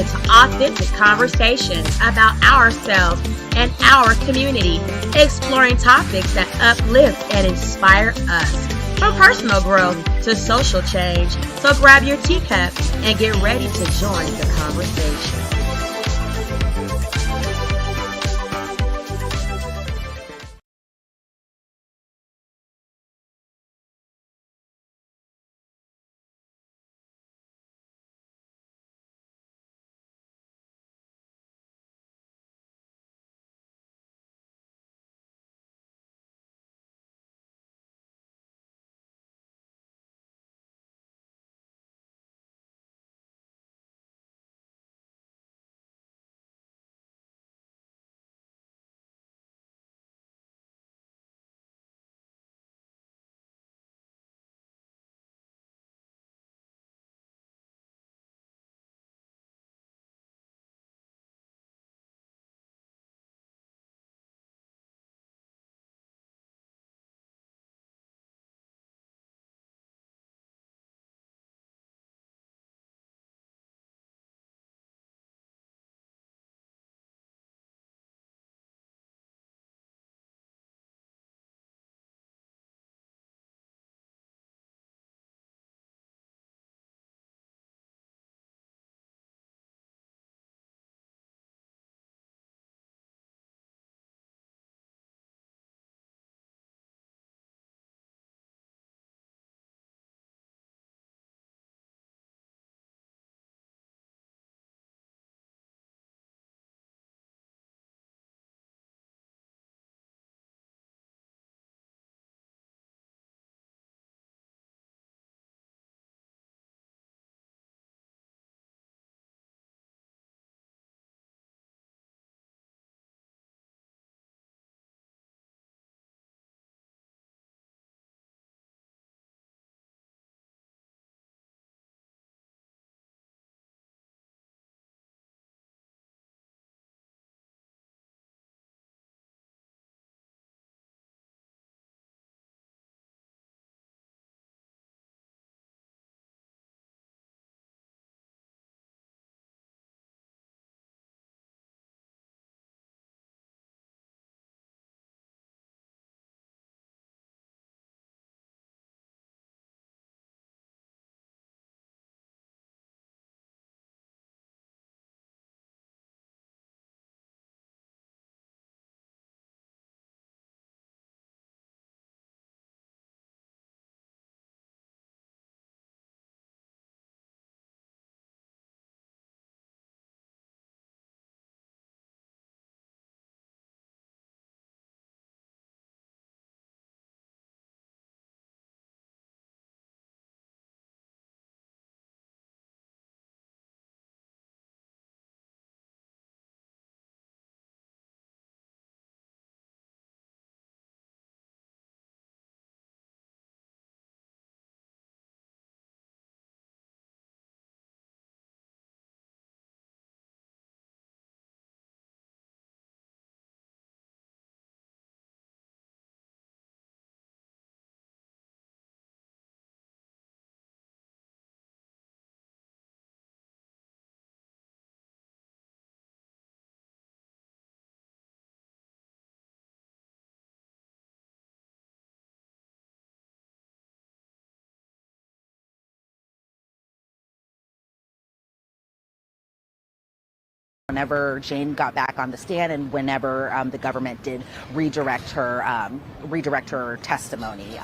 into authentic conversations about ourselves and our community, exploring topics that uplift and inspire us. From personal growth to social change. So grab your teacup and get ready to join the conversation. Whenever Jane got back on the stand and whenever the government did redirect her testimony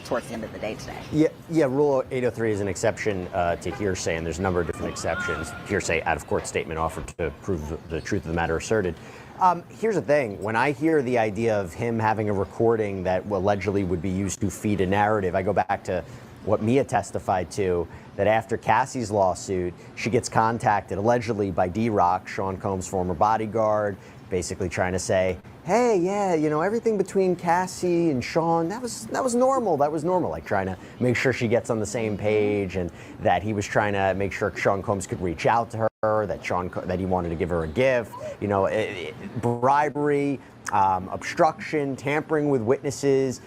towards the end of the day today. Yeah. Rule 803 is an exception to hearsay, and there's a number of different exceptions. Hearsay, out-of-court statement offered to prove the truth of the matter asserted. Here's the thing. When I hear the idea of him having a recording that allegedly would be used to feed a narrative, I go back to what Mia testified to, that after Cassie's lawsuit, she gets contacted allegedly by D-Rock, Sean Combs' former bodyguard, basically trying to say, hey, yeah, you know, everything between Cassie and Sean, that was normal. That was normal. Like trying to make sure she gets on the same page, and that he was trying to make sure Sean Combs could reach out to her, that he wanted to give her a gift, you know, bribery, obstruction, tampering with witnesses.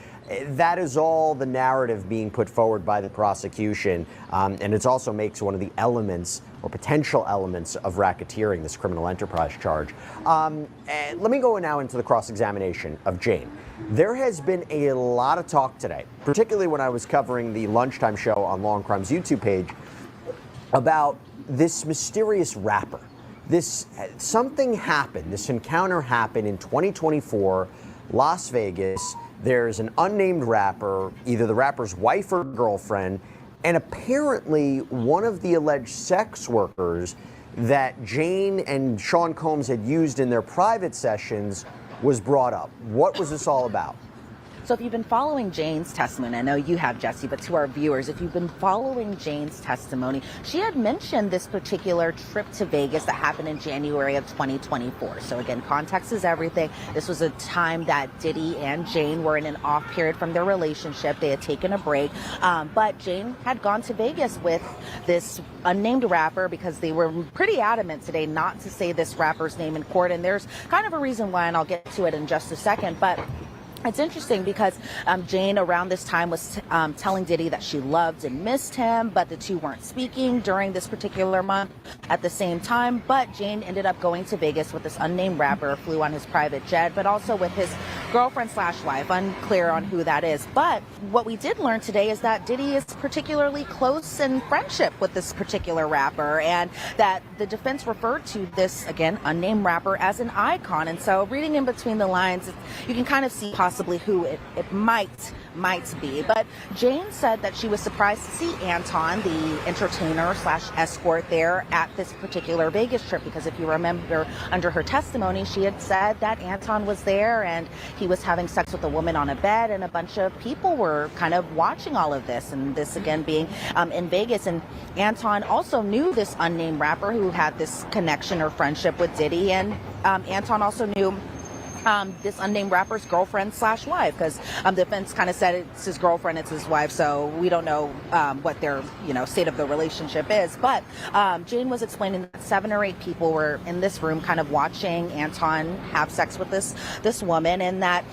That is all the narrative being put forward by the prosecution, and it also makes one of the elements or potential elements of racketeering, this criminal enterprise charge. And let me go now into the cross-examination of Jane. There has been a lot of talk today, particularly when I was covering the lunchtime show on Law and Crime's YouTube page, about this mysterious rapper. Something happened, this encounter happened in 2024, Las Vegas. There's an unnamed rapper, either the rapper's wife or girlfriend, and apparently one of the alleged sex workers that Jane and Sean Combs had used in their private sessions was brought up. What was this all about? So if you've been following Jane's testimony, I know you have, Jesse, but to our viewers, if you've been following Jane's testimony, she had mentioned this particular trip to Vegas that happened in January of 2024. So again, context is everything. This was a time that Diddy and Jane were in an off period from their relationship. They had taken a break, but Jane had gone to Vegas with this unnamed rapper because they were pretty adamant today not to say this rapper's name in court. And there's kind of a reason why, and I'll get to it in just a second, but it's interesting because Jane around this time was telling Diddy that she loved and missed him, but the two weren't speaking during this particular month at the same time. But Jane ended up going to Vegas with this unnamed rapper, flew on his private jet, but also with his girlfriend slash wife, unclear on who that is. But what we did learn today is that Diddy is particularly close in friendship with this particular rapper, and that the defense referred to this, again, unnamed rapper as an icon. And so reading in between the lines, you can kind of see possibly who it might be. But Jane said that she was surprised to see Anton, the entertainer slash escort, there at this particular Vegas trip, because if you remember under her testimony, she had said that Anton was there and he was having sex with a woman on a bed, and a bunch of people were kind of watching all of this, and this again being in Vegas. And Anton also knew this unnamed rapper who had this connection or friendship with Diddy, and Anton also knew this unnamed rapper's girlfriend slash wife, because the defense kind of said it's his girlfriend, it's his wife, so we don't know what their state of the relationship is. But Jane was explaining that 7 or 8 people were in this room kind of watching Anton have sex with this woman, and that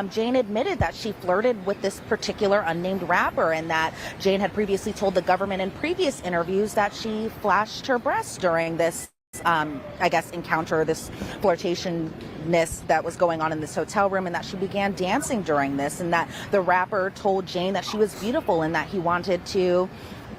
Jane admitted that she flirted with this particular unnamed rapper, and that Jane had previously told the government in previous interviews that she flashed her breasts during this I guess encounter, this flirtatiousness that was going on in this hotel room, and that she began dancing during this, and that the rapper told Jane that she was beautiful and that he wanted to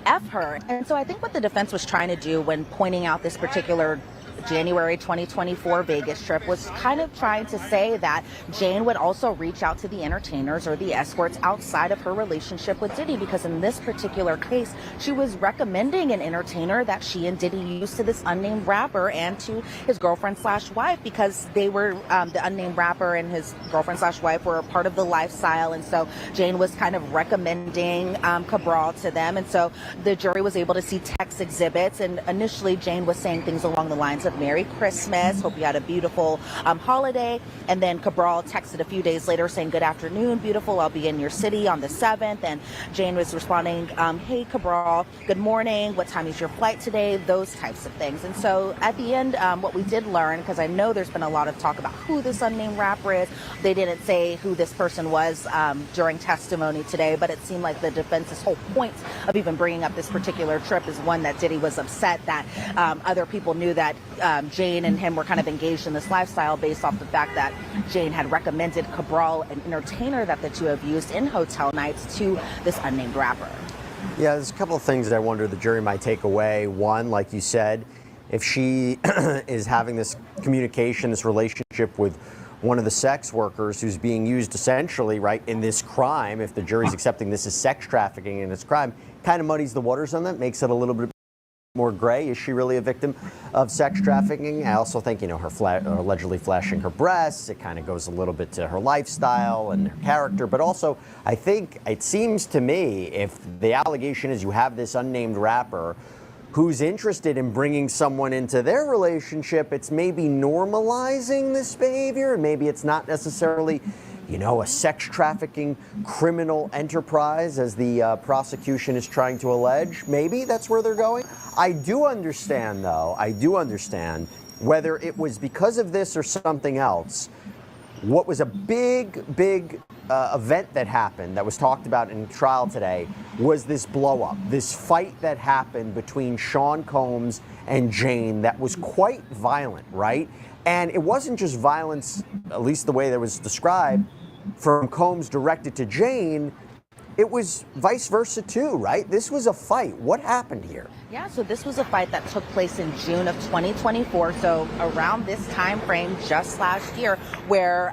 F her. And so I think what the defense was trying to do when pointing out this particular January 2024 Vegas trip was kind of trying to say that Jane would also reach out to the entertainers or the escorts outside of her relationship with Diddy, because in this particular case, she was recommending an entertainer that she and Diddy used to this unnamed rapper and to his girlfriend slash wife, because they were the unnamed rapper and his girlfriend slash wife were a part of the lifestyle. And so Jane was kind of recommending Cabral to them. And so the jury was able to see text exhibits, and initially Jane was saying things along the lines of Merry Christmas, hope you had a beautiful holiday. And then Cabral texted a few days later saying, good afternoon, beautiful, I'll be in your city on the 7th. And Jane was responding, hey Cabral, good morning, what time is your flight today? Those types of things. And so at the end, what we did learn, because I know there's been a lot of talk about who this unnamed rapper is, they didn't say who this person was during testimony today, but it seemed like the defense's whole point of even bringing up this particular trip is one that Diddy was upset that other people knew that Jane and him were kind of engaged in this lifestyle based off the fact that Jane had recommended Cabral, an entertainer that the two have used in hotel nights, to this unnamed rapper. Yeah, there's a couple of things that I wonder the jury might take away. One, like you said, if she is having this communication, this relationship with one of the sex workers who's being used essentially, right, in this crime, if the jury's accepting this as sex trafficking in this crime, kind of muddies the waters on that, makes it a little bit more gray. Is she really a victim of sex trafficking? I also think, her allegedly flashing her breasts, it kind of goes a little bit to her lifestyle and her character. But also, I think it seems to me, if the allegation is you have this unnamed rapper who's interested in bringing someone into their relationship, it's maybe normalizing this behavior, and maybe it's not necessarily a sex trafficking criminal enterprise, as the prosecution is trying to allege. Maybe that's where they're going. I do understand, though, whether it was because of this or something else, what was a big event that happened that was talked about in trial today was this blow up, this fight that happened between Sean Combs and Jane that was quite violent, right? And it wasn't just violence, at least the way that was described, from Combs directed to Jane. It was vice versa too, right? This was a fight. What happened here? Yeah, so this was a fight that took place in June of 2024, so around this time frame just last year, where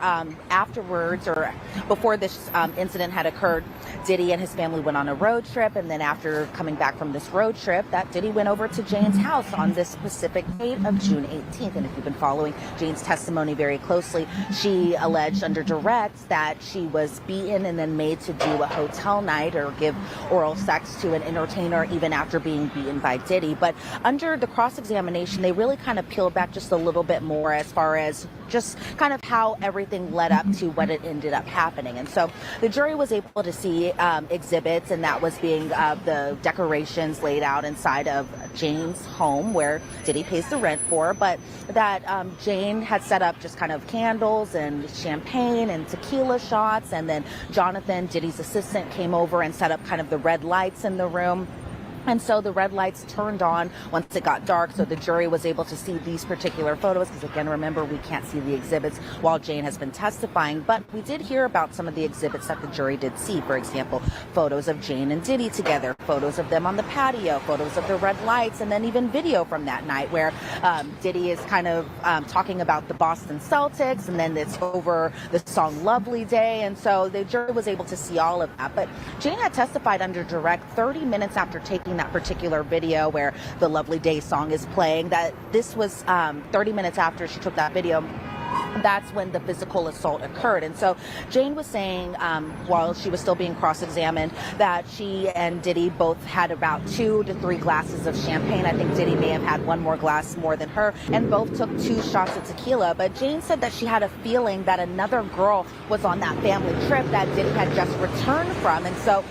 afterwards or before this incident had occurred, Diddy and his family went on a road trip, and then after coming back from this road trip, that Diddy went over to Jane's house on this specific date of June 18th. And if you've been following Jane's testimony very closely, she alleged under direct that she was beaten and then made to do a hotel night or give oral sex to an entertainer even after being beaten by Diddy. But under the cross-examination, they really kind of peeled back just a little bit more as far as just kind of how everything led up to what it ended up happening. And so the jury was able to see exhibits, and that was being the decorations laid out inside of Jane's home where Diddy pays the rent for, but that Jane had set up just kind of candles and champagne and tequila shots, and then Jonathan, Diddy's assistant, came over and set up kind of the red lights in the room. And so the red lights turned on once it got dark, so the jury was able to see these particular photos, because again, remember, we can't see the exhibits while Jane has been testifying, but we did hear about some of the exhibits that the jury did see. For example, photos of Jane and Diddy together, photos of them on the patio, photos of the red lights, and then even video from that night where Diddy is kind of talking about the Boston Celtics, and then it's over the song Lovely Day, and so the jury was able to see all of that. But Jane had testified under direct 30 minutes after taking that particular video where the Lovely Day song is playing, that this was 30 minutes after she took that video. That's when the physical assault occurred. And so Jane was saying, while she was still being cross-examined, that she and Diddy both had about 2 to 3 glasses of champagne. I think Diddy may have had one more glass more than her, and both took 2 shots of tequila. But Jane said that she had a feeling that another girl was on that family trip that Diddy had just returned from. And so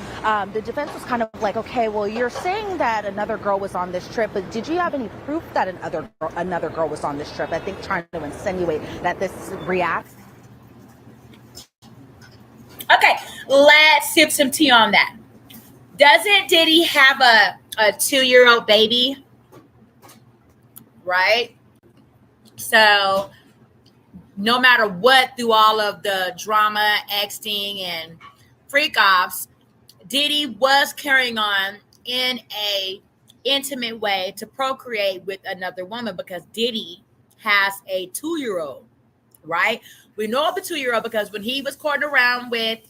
the defense was kind of like, okay, well, you're saying that another girl was on this trip, but did you have any proof that another girl was on this trip? I think trying to insinuate that this reacts. Okay, let's sip some tea on that. Doesn't Diddy have a 2-year-old baby? Right? So no matter what, through all of the drama, Xing, and freak offs, Diddy was carrying on in a intimate way to procreate with another woman, because Diddy has a 2-year-old, right? We know of the 2-year-old because when he was courting around with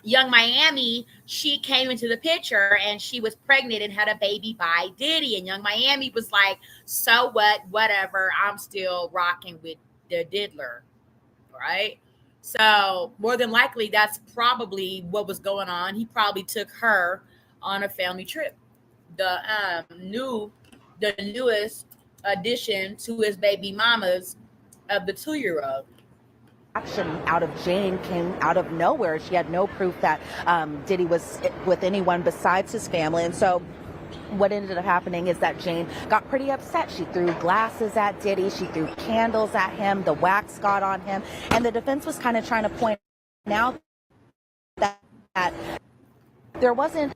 Young Miami, she came into the picture and she was pregnant and had a baby by Diddy. And Young Miami was like, so what, whatever, I'm still rocking with the diddler, right? So more than likely, that's probably what was going on. He probably took her on a family trip. The newest addition to his baby mamas of the 2-year-old. Action out of Jane came out of nowhere. She had no proof that Diddy was with anyone besides his family. And so what ended up happening is that Jane got pretty upset. She threw glasses at Diddy. She threw candles at him. The wax got on him. And the defense was kind of trying to point out that there wasn't,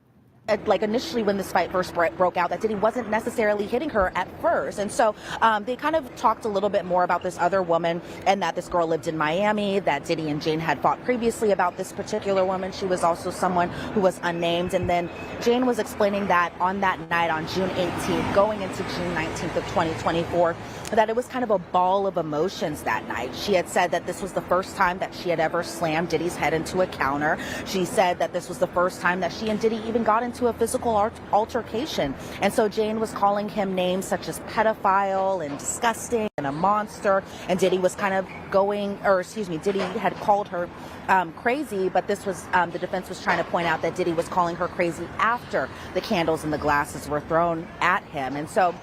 like initially when this fight first broke out, that Diddy wasn't necessarily hitting her at first. And so they kind of talked a little bit more about this other woman, and that this girl lived in Miami, that Diddy and Jane had fought previously about this particular woman. She was also someone who was unnamed. And then Jane was explaining that on that night, on June 18th, going into June 19th of 2024, that it was kind of a ball of emotions that night. She had said that this was the first time that she had ever slammed Diddy's head into a counter. She said that this was the first time that she and Diddy even got into a physical altercation. And so Jane was calling him names such as pedophile and disgusting and a monster. And Diddy was kind of Diddy had called her crazy, but this was, the defense was trying to point out that Diddy was calling her crazy after the candles and the glasses were thrown at him. And so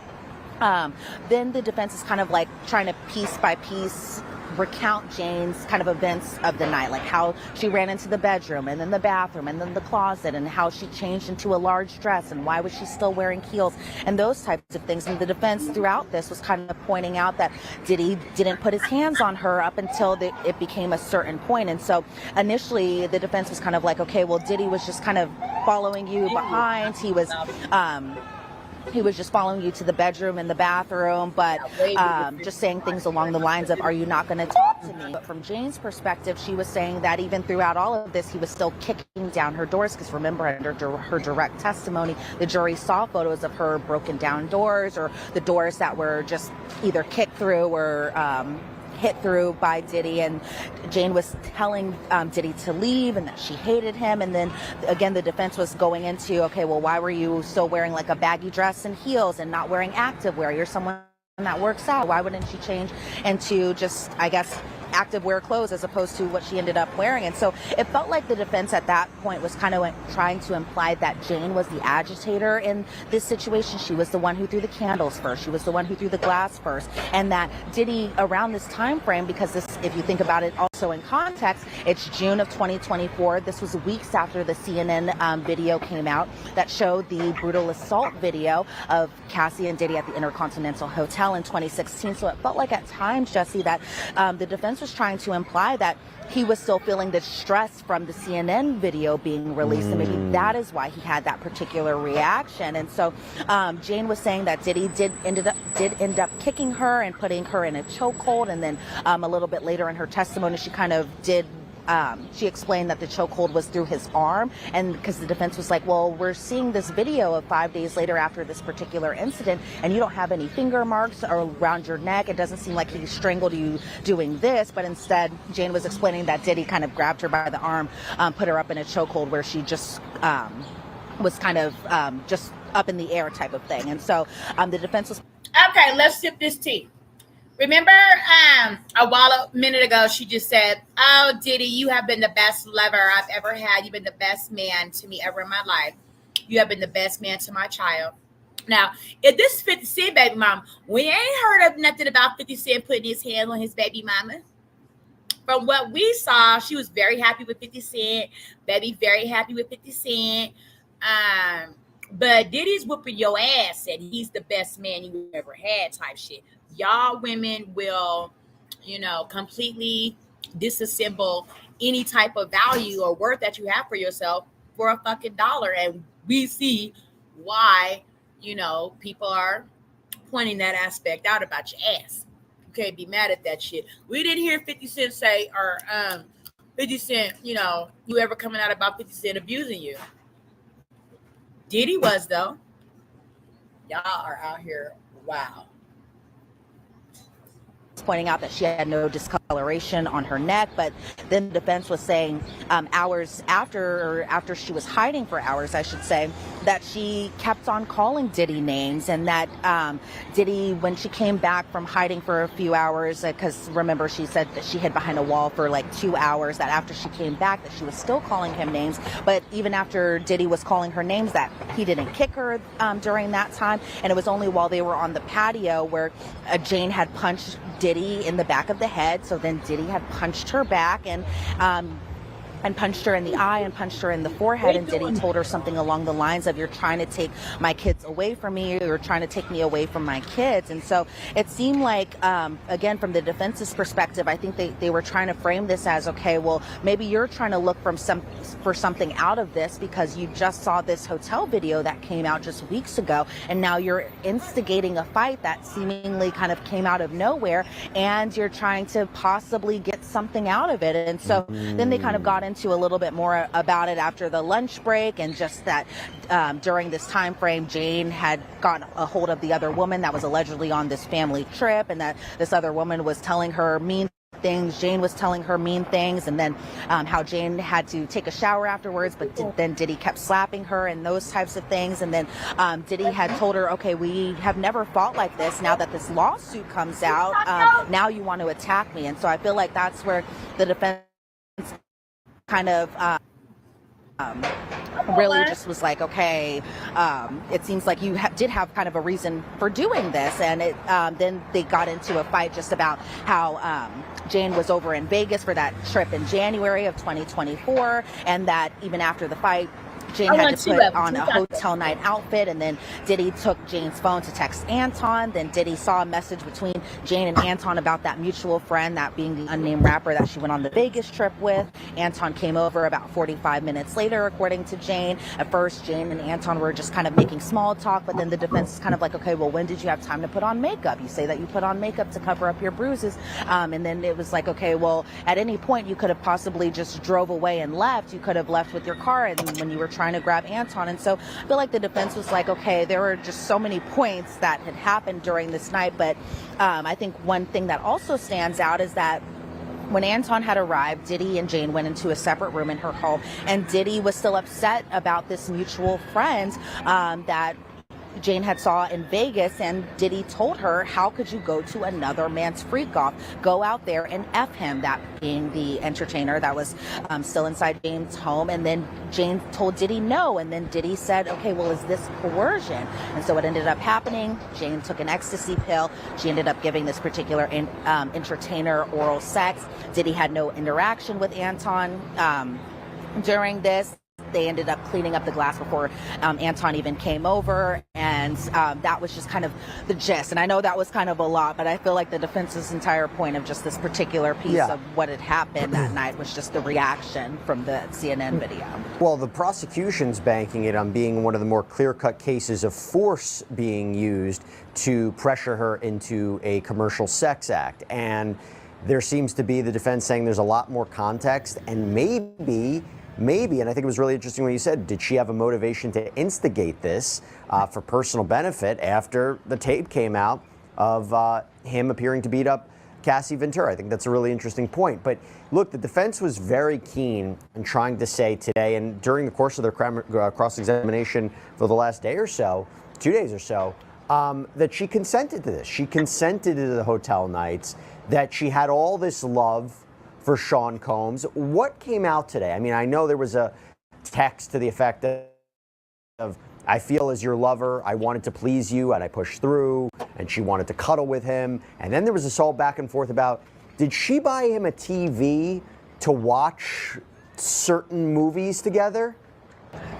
Then the defense is kind of like trying to piece by piece recount Jane's kind of events of the night, like how she ran into the bedroom and then the bathroom and then the closet, and how she changed into a large dress and why was she still wearing heels and those types of things. And the defense throughout this was kind of pointing out that Diddy didn't put his hands on her up until it became a certain point. And so initially the defense was kind of like, okay, well, Diddy was just kind of following you behind. He was just following you to the bedroom and the bathroom, but just saying things along the lines of, are you not going to talk to me? But from Jane's perspective, she was saying that even throughout all of this, he was still kicking down her doors, because remember, under her direct testimony, the jury saw photos of her broken down doors, or the doors that were just either kicked through or hit through by Diddy. And Jane was telling Diddy to leave and that she hated him. And then again, the defense was going into, okay, well, why were you still wearing like a baggy dress and heels and not wearing activewear? You're someone that works out. Why wouldn't she change into just, I guess, activewear clothes as opposed to what she ended up wearing? And so it felt like the defense at that point was kind of trying to imply that Jane was the agitator in this situation. She was the one who threw the candles first. She was the one who threw the glass first. And that Diddy, around this time frame, because this, if you think about it also in context, it's June of 2024. This was weeks after the CNN video came out that showed the brutal assault video of Cassie and Diddy at the Intercontinental Hotel in 2016. So it felt like at times, Jesse, that the defense was trying to imply that he was still feeling the stress from the CNN video being released, and maybe that is why he had that particular reaction. And so Jane was saying that Diddy did end up kicking her and putting her in a chokehold, and then a little bit later in her testimony, she kind of she explained that the chokehold was through his arm, and because the defense was like, well, we're seeing this video of 5 days later after this particular incident, and you don't have any finger marks around your neck. It doesn't seem like he strangled you doing this, but instead Jane was explaining that Diddy kind of grabbed her by the arm, put her up in a chokehold where she just was kind of just up in the air type of thing. And so the defense was... Okay, let's sip this tea. Remember a minute ago, she just said, oh, Diddy, you have been the best lover I've ever had. You've been the best man to me ever in my life. You have been the best man to my child. Now, if this 50 Cent baby mama, we ain't heard of nothing about 50 Cent putting his hand on his baby mama. From what we saw, she was very happy with 50 Cent. Baby, very happy with 50 Cent. But Diddy's whooping your ass and he's the best man you ever had type shit. Y'all women will, completely disassemble any type of value or worth that you have for yourself for a fucking dollar. And we see why, people are pointing that aspect out about your ass. You can't be mad at that shit. We didn't hear 50 Cent say, or 50 Cent, you ever coming out about 50 Cent abusing you. Diddy was, though. Y'all are out here. Wow. Pointing out that she had no discoloration on her neck, but then the defense was saying hours after she was hiding for hours, I should say, that she kept on calling Diddy names, and that Diddy, when she came back from hiding for a few hours, because remember she said that she hid behind a wall for like 2 hours, that after she came back that she was still calling him names, but even after Diddy was calling her names, that he didn't kick her during that time. And it was only while they were on the patio where Jane had punched Diddy in the back of the head. So then Diddy had punched her back and punched her in the eye and punched her in the forehead. And Diddy told her something along the lines of, you're trying to take my kids away from me. You're trying to take me away from my kids. And so it seemed like, again, from the defense's perspective, I think they were trying to frame this as, okay, well, maybe you're trying to look for something out of this because you just saw this hotel video that came out just weeks ago. And now you're instigating a fight that seemingly kind of came out of nowhere. And you're trying to possibly get something out of it. And so then they kind of got into a little bit more about it after the lunch break, and just that during this time frame, Jane had gotten a hold of the other woman that was allegedly on this family trip, and that this other woman was telling her mean things. Jane was telling her mean things, and then how Jane had to take a shower afterwards, but then Diddy kept slapping her and those types of things. And then Diddy had told her, okay, we have never fought like this. Now that this lawsuit comes out, now you want to attack me. And so I feel like that's where the defense kind of really just was like, okay, it seems like you did have kind of a reason for doing this. And then they got into a fight just about how Jane was over in Vegas for that trip in January of 2024, and that even after the fight, Jane had to put on a hotel night outfit, and then Diddy took Jane's phone to text Anton. Then Diddy saw a message between Jane and Anton about that mutual friend, that being the unnamed rapper that she went on the Vegas trip with. Anton came over about 45 minutes later, according to Jane. At first, Jane and Anton were just kind of making small talk, but then the defense is kind of like, okay, well, when did you have time to put on makeup? You say that you put on makeup to cover up your bruises. And then it was like, okay, well, at any point you could have possibly just drove away and left. You could have left with your car and when you were trying to grab Anton. And so I feel like the defense was like, okay, there were just so many points that had happened during this night. But I think one thing that also stands out is that when Anton had arrived, Diddy and Jane went into a separate room in her home, and Diddy was still upset about this mutual friend that Jane had saw in Vegas, and Diddy told her, how could you go to another man's freak off? Go out there and F him, that being the entertainer that was still inside Jane's home. And then Jane told Diddy no, and then Diddy said, okay, well, is this coercion? And so what ended up happening, Jane took an ecstasy pill. She ended up giving this particular entertainer oral sex. Diddy had no interaction with Anton during this. They ended up cleaning up the glass before Anton even came over, and that was just kind of the gist. And I know that was kind of a lot, but I feel like the defense's entire point of just this particular piece of what had happened that night was just the reaction from the CNN video. Well, the prosecution's banking it on being one of the more clear-cut cases of force being used to pressure her into a commercial sex act. And there seems to be the defense saying there's a lot more context, and maybe, and I think it was really interesting when you said, did she have a motivation to instigate this for personal benefit after the tape came out of him appearing to beat up Cassie Ventura? I think that's a really interesting point. But look, the defense was very keen in trying to say today, and during the course of their cross-examination for the last day or so, 2 days or so, that she consented to this. She consented to the hotel nights, that she had all this love for Sean Combs. What came out today? I mean, I know there was a text to the effect of, I feel as your lover, I wanted to please you, and I pushed through, and she wanted to cuddle with him. And then there was this all back and forth about, did she buy him a TV to watch certain movies together?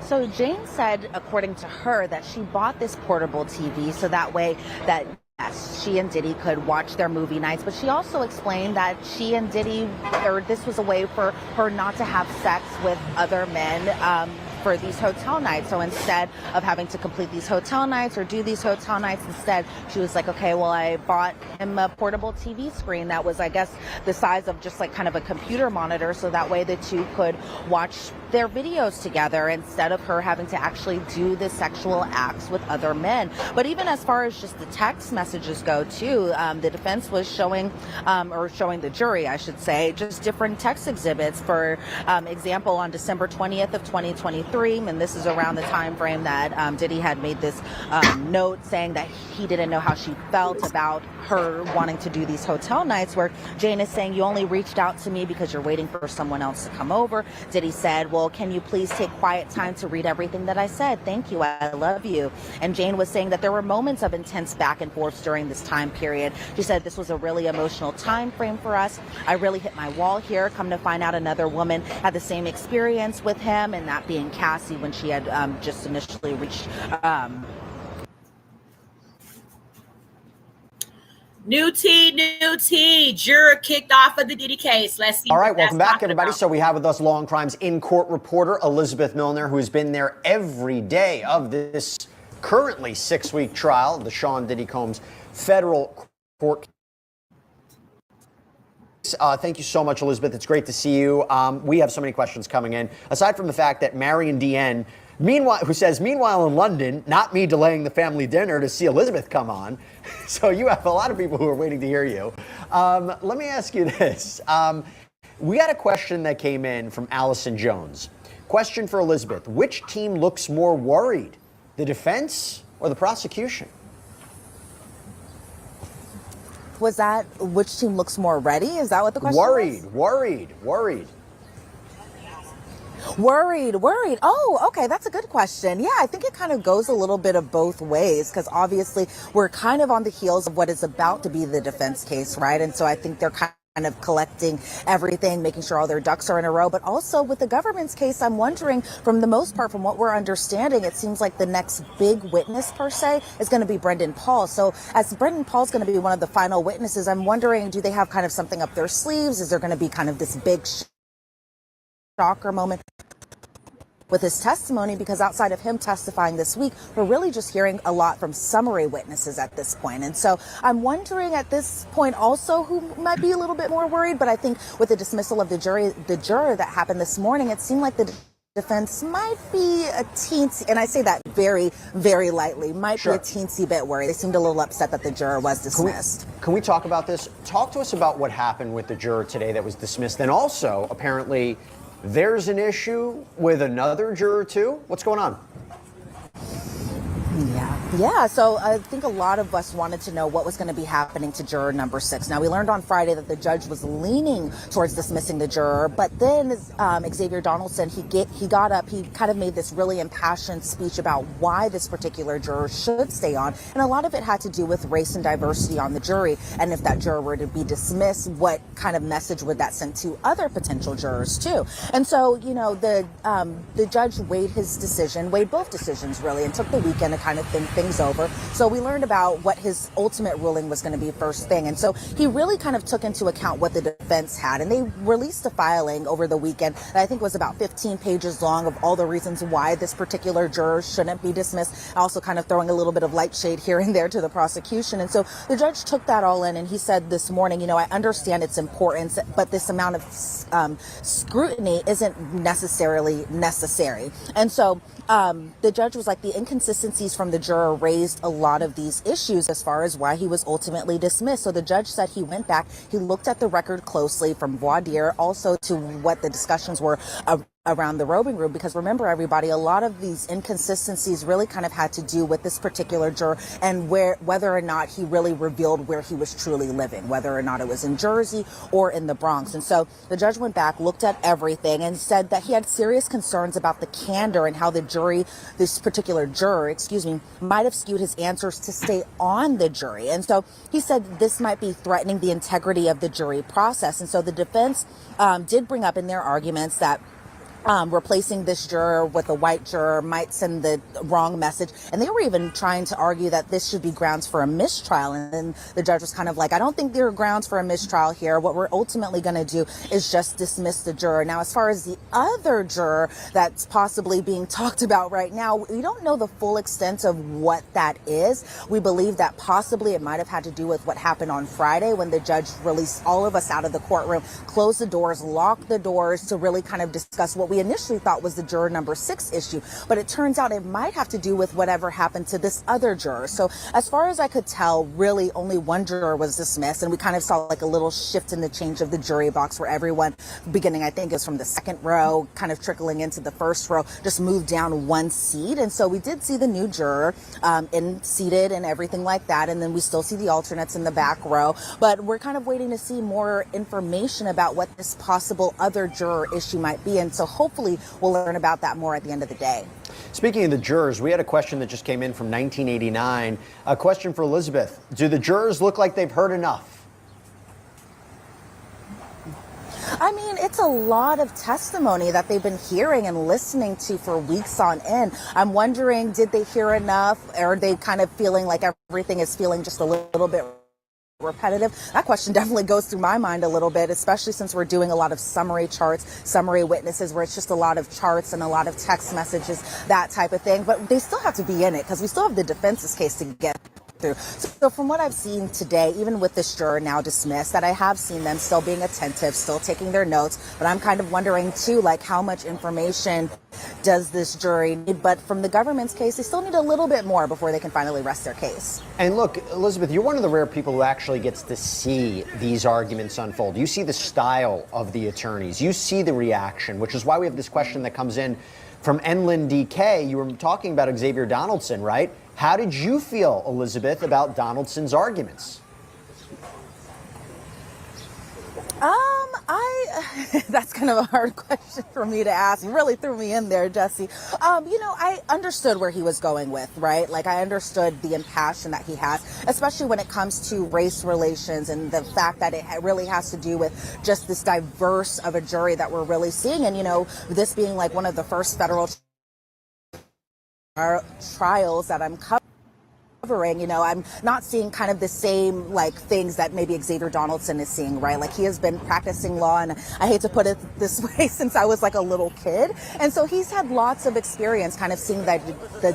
So Jane said, according to her, that she bought this portable TV so that way that yes, she and Diddy could watch their movie nights, but she also explained that she and Diddy, or this was a way for her not to have sex with other men for these hotel nights. So instead of having to complete these hotel nights or do these hotel nights, instead she was like, okay, well, I bought him a portable TV screen that was, I guess, the size of just like kind of a computer monitor, so that way the two could watch their videos together instead of her having to actually do the sexual acts with other men. But even as far as just the text messages go too, the defense was showing, or showing the jury, I should say, just different text exhibits. For example, on December 20th of 2023, and this is around the time frame that Diddy had made this note saying that he didn't know how she felt about her wanting to do these hotel nights, where Jane is saying, you only reached out to me because you're waiting for someone else to come over. Diddy said, well, can you please take quiet time to read everything that I said? Thank you. I love you. And Jane was saying that there were moments of intense back and forth during this time period. She said this was a really emotional time frame for us. I really hit my wall here. Come to find out, another woman had the same experience with him, and that being Cassie, when she had just initially reached New tea. Juror kicked off of the Diddy case. Let's see. All right, welcome back, everybody. So we have with us Law and Crime's in-court reporter, Elizabeth Milner, who has been there every day of this currently 6-week trial, the Sean Diddy Combs federal court. Thank you so much, Elizabeth. It's great to see you. We have so many questions coming in. Aside from the fact that Marion DN, who says, meanwhile in London, not me delaying the family dinner to see Elizabeth come on. So you have a lot of people who are waiting to hear you. Let me ask you this. We got a question that came in from Allison Jones. Question for Elizabeth. Which team looks more worried, the defense or the prosecution? was that which team looks more ready? Is that what the question was? Worried. Worried. Oh, okay. That's a good question. Yeah, I think it kind of goes a little bit of both ways because obviously we're kind of on the heels of what is about to be the defense case, right? And so I think they're kind of collecting everything, making sure all their ducks are in a row. But also with the government's case, I'm wondering, from the most part, from what we're understanding, it seems like the next big witness per se is going to be Brendan Paul. So as Brendan Paul's going to be one of the final witnesses, I'm wondering, do they have kind of something up their sleeves? Is there going to be kind of this big shocker moment with his testimony? Because outside of him testifying this week, we're really just hearing a lot from summary witnesses at this point. And so I'm wondering at this point also who might be a little bit more worried. But I think with the dismissal of the juror that happened this morning, it seemed like the defense might be a teensy, and I say that very, very lightly, might be a teensy bit worried. They seemed a little upset that the juror was dismissed. Can we talk about this? Talk to us about what happened with the juror today that was dismissed. And also, apparently, there's an issue with another juror, too. What's going on? Yeah. So I think a lot of us wanted to know what was going to be happening to juror number 6. Now, we learned on Friday that the judge was leaning towards dismissing the juror, but then Xavier Donaldson, he got up, he kind of made this really impassioned speech about why this particular juror should stay on. And a lot of it had to do with race and diversity on the jury. And if that juror were to be dismissed, what kind of message would that send to other potential jurors, too? And so, you know, the judge weighed both decisions, really, and took the weekend to kind of think things over. So we learned about what his ultimate ruling was going to be first thing. And so he really kind of took into account what the defense had. And they released a filing over the weekend that I think was about 15 pages long of all the reasons why this particular juror shouldn't be dismissed. Also kind of throwing a little bit of light shade here and there to the prosecution. And so the judge took that all in, and he said this morning, you know, I understand its importance, but this amount of scrutiny isn't necessarily necessary. And so the judge was like, the inconsistencies from the juror raised a lot of these issues as far as why he was ultimately dismissed. So the judge said he went back, he looked at the record closely from voir dire, also to what the discussions were around the roving room, because remember, everybody, a lot of these inconsistencies really kind of had to do with this particular juror and whether or not he really revealed where he was truly living, whether or not it was in Jersey or in the Bronx. And so the judge went back, looked at everything, and said that he had serious concerns about the candor and how this particular juror, might have skewed his answers to stay on the jury. And so he said this might be threatening the integrity of the jury process. And so the defense did bring up in their arguments that replacing this juror with a white juror might send the wrong message. And they were even trying to argue that this should be grounds for a mistrial. And then the judge was kind of like, I don't think there are grounds for a mistrial here. What we're ultimately going to do is just dismiss the juror. Now, as far as the other juror that's possibly being talked about right now, we don't know the full extent of what that is. We believe that possibly it might have had to do with what happened on Friday when the judge released all of us out of the courtroom, closed the doors, locked the doors to really kind of discuss what we initially thought was the juror number 6 issue. But it turns out it might have to do with whatever happened to this other juror. So as far as I could tell, really only one juror was dismissed. And we kind of saw like a little shift in the change of the jury box where everyone, beginning, I think, is from the second row, kind of trickling into the first row, just moved down one seat. And so we did see the new juror seated and everything like that. And then we still see the alternates in the back row. But we're kind of waiting to see more information about what this possible other juror issue might be. And so hopefully we'll learn about that more at the end of the day. Speaking of the jurors, we had a question that just came in from 1989. A question for Elizabeth. Do the jurors look like they've heard enough? I mean, it's a lot of testimony that they've been hearing and listening to for weeks on end. I'm wondering, did they hear enough? Or are they kind of feeling like everything is feeling just a little bit repetitive? That question definitely goes through my mind a little bit, especially since we're doing a lot of summary charts, summary witnesses, where it's just a lot of charts and a lot of text messages, that type of thing. But they still have to be in it because we still have the defense's case to get through. So from what I've seen today, even with this juror now dismissed, that I have seen them still being attentive, still taking their notes. But I'm kind of wondering too, like, how much information does this jury need? But from the government's case, they still need a little bit more before they can finally rest their case. And look, Elizabeth, you're one of the rare people who actually gets to see these arguments unfold. You see the style of the attorneys. You see the reaction, which is why we have this question that comes in from Enlin DK. You were talking about Xavier Donaldson, right? How did you feel, Elizabeth, about Donaldson's arguments? That's kind of a hard question for me to ask. You really threw me in there, Jesse. I understood where he was going with, right? Like, I understood the impassion that he has, especially when it comes to race relations and the fact that it really has to do with just this diverse of a jury that we're really seeing. And, this being like one of the first federal trials that I'm covering. I'm not seeing kind of the same things that maybe Xavier Donaldson is seeing, right? Like, he has been practicing law, and I hate to put it this way, since I was like a little kid. And so he's had lots of experience kind of seeing that the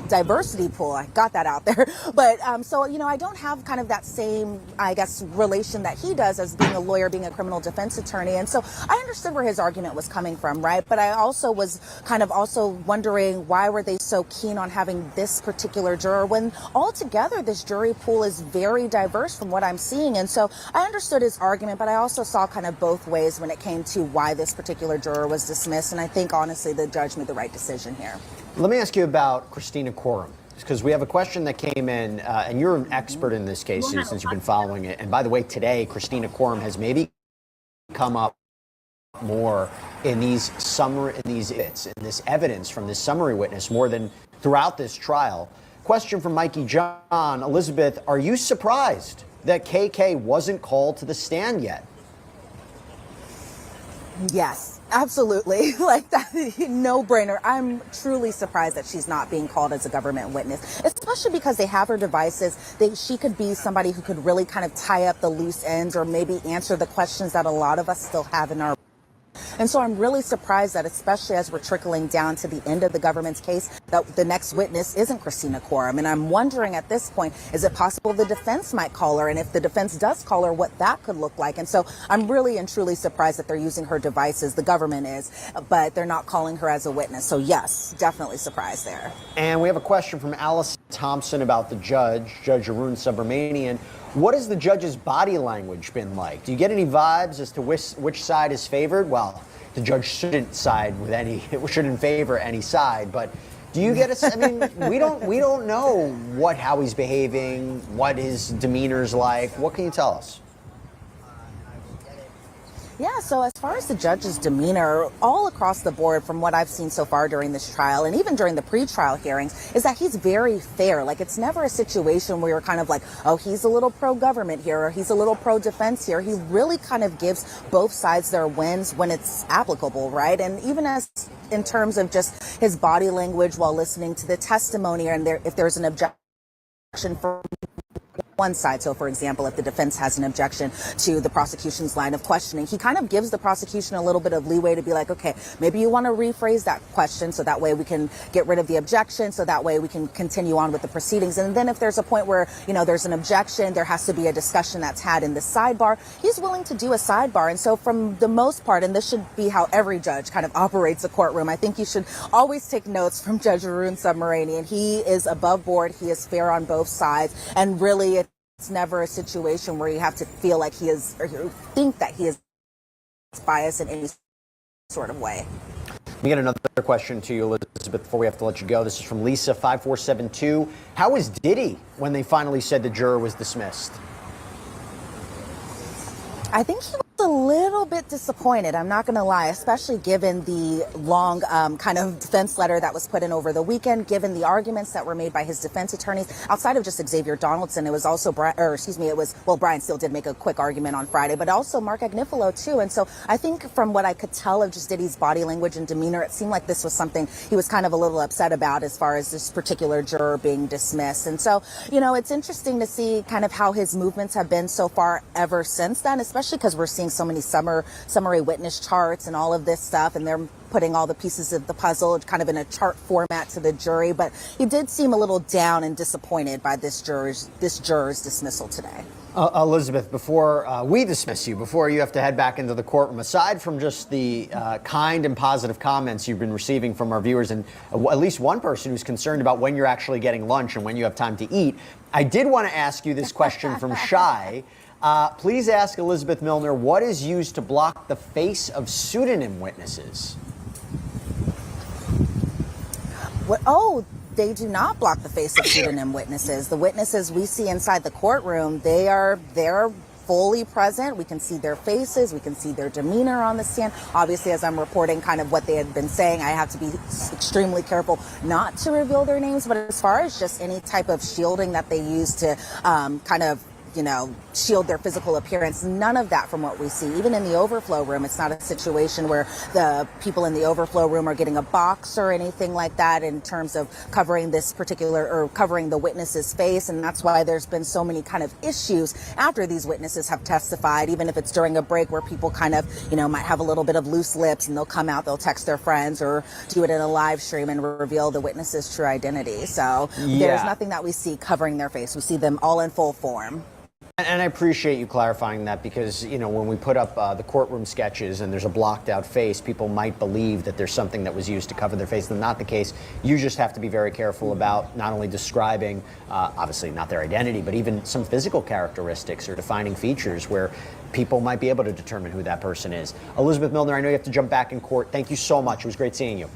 diversity pool. I got that out there. But I don't have kind of that same, I guess, relation that he does as being a lawyer, being a criminal defense attorney. And so I understood where his argument was coming from, right? But I also was kind of also wondering, why were they so keen on having this particular juror when altogether this jury pool is very diverse from what I'm seeing? And so I understood his argument, but I also saw kind of both ways when it came to why this particular juror was dismissed. And I think, honestly, the judge made the right decision here. Let me ask you about Christina Quorum, because we have a question that came in, and you're an expert in this case since you've been following it. And by the way, today, Christina Quorum has maybe come up more in this evidence from this summary witness more than throughout this trial. Question from Mikey John. Elizabeth, are you surprised that KK wasn't called to the stand yet? Yes, absolutely. Like, that, no brainer. I'm truly surprised that she's not being called as a government witness, especially because they have her devices. She could be somebody who could really kind of tie up the loose ends or maybe answer the questions that a lot of us still have in our. And so I'm really surprised that, especially as we're trickling down to the end of the government's case, that the next witness isn't Christina Quorum. And I'm wondering at this point, is it possible the defense might call her? And if the defense does call her, what that could look like? And so I'm really and truly surprised that they're using her devices. The government is, but they're not calling her as a witness. So yes, definitely surprised there. And we have a question from Allison Thompson about the judge, Judge Arun Subramanian. What has the judge's body language been like? Do you get any vibes as to which side is favored? Well, the judge shouldn't favor any side, but do you get a? I mean, we don't know how he's behaving, what his demeanor's like. What can you tell us? Yeah, so as far as the judge's demeanor, all across the board from what I've seen so far during this trial and even during the pretrial hearings, is that he's very fair. Like, it's never a situation where you're kind of like, oh, he's a little pro-government here or he's a little pro-defense here. He really kind of gives both sides their wins when it's applicable, right? And even as in terms of just his body language while listening to the testimony, and if there's an objection from one side. So, for example, if the defense has an objection to the prosecution's line of questioning, he kind of gives the prosecution a little bit of leeway to be like, okay, maybe you want to rephrase that question so that way we can get rid of the objection, so that way we can continue on with the proceedings. And then if there's a point where, there's an objection, there has to be a discussion that's had in the sidebar, he's willing to do a sidebar. And so from the most part, and this should be how every judge kind of operates a courtroom, I think you should always take notes from Judge Arun Subramanian. He is above board, he is fair on both sides, and really it's never a situation where you have to feel like he is, or you think that he is biased in any sort of way. We get another question to you, Elizabeth, before we have to let you go. This is from Lisa 5472. How was Diddy when they finally said the juror was dismissed? I think he was a little bit disappointed, I'm not going to lie, especially given the long kind of defense letter that was put in over the weekend, given the arguments that were made by his defense attorneys. Outside of just Xavier Donaldson, it was also, Brian Steele did make a quick argument on Friday, but also Mark Agnifilo too. And so I think from what I could tell of just Diddy's body language and demeanor, it seemed like this was something he was kind of a little upset about as far as this particular juror being dismissed. And so, it's interesting to see kind of how his movements have been so far ever since then, especially because we're seeing so many summary witness charts and all of this stuff, and they're putting all the pieces of the puzzle kind of in a chart format to the jury. But he did seem a little down and disappointed by this juror's dismissal today. Elizabeth, before we dismiss you, before you have to head back into the courtroom, aside from just the kind and positive comments you've been receiving from our viewers, and at least one person who's concerned about when you're actually getting lunch and when you have time to eat, I did want to ask you this question from Shai. Please ask Elizabeth Milner, what is used to block the face of pseudonym witnesses? They do not block the face of pseudonym witnesses. The witnesses we see inside the courtroom, they're fully present. We can see their faces. We can see their demeanor on the stand. Obviously, as I'm reporting kind of what they had been saying, I have to be extremely careful not to reveal their names. But as far as just any type of shielding that they use to kind of shield their physical appearance. None of that from what we see. Even in the overflow room, it's not a situation where the people in the overflow room are getting a box or anything like that in terms of covering this particular or covering the witness's face. And that's why there's been so many kind of issues after these witnesses have testified, even if it's during a break where people kind of, might have a little bit of loose lips and they'll come out, they'll text their friends or do it in a live stream and reveal the witness's true identity. So there's nothing that we see covering their face. We see them all in full form. And I appreciate you clarifying that because, when we put up the courtroom sketches and there's a blocked out face, people might believe that there's something that was used to cover their face. That's not the case. You just have to be very careful about not only describing, obviously not their identity, but even some physical characteristics or defining features where people might be able to determine who that person is. Elizabeth Milner, I know you have to jump back in court. Thank you so much. It was great seeing you.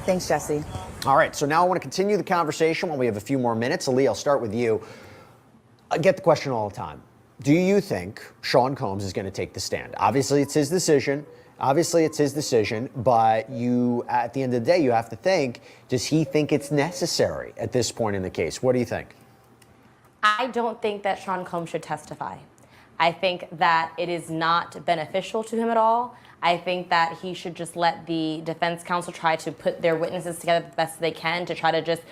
Thanks, Jesse. All right, so now I want to continue the conversation while we have a few more minutes. Ali, I'll start with you. I get the question all the time. Do you think Sean Combs is going to take the stand? Obviously, it's his decision. But you, at the end of the day, you have to think, does he think it's necessary at this point in the case? What do you think? I don't think that Sean Combs should testify. I think that it is not beneficial to him at all. I think that he should just let the defense counsel try to put their witnesses together the best they can to try to just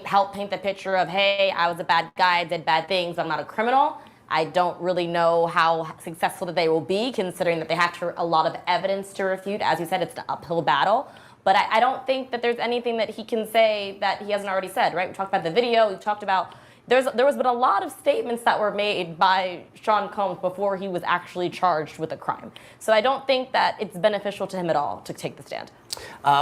help paint the picture of, hey, I was a bad guy, I did bad things, I'm not a criminal. I don't really know how successful that they will be, considering that they have a lot of evidence to refute. As you said, it's an uphill battle. But I don't think that there's anything that he can say that he hasn't already said, right? We talked about the video, we've talked about there was been a lot of statements that were made by Sean Combs before he was actually charged with a crime. So I don't think that it's beneficial to him at all to take the stand.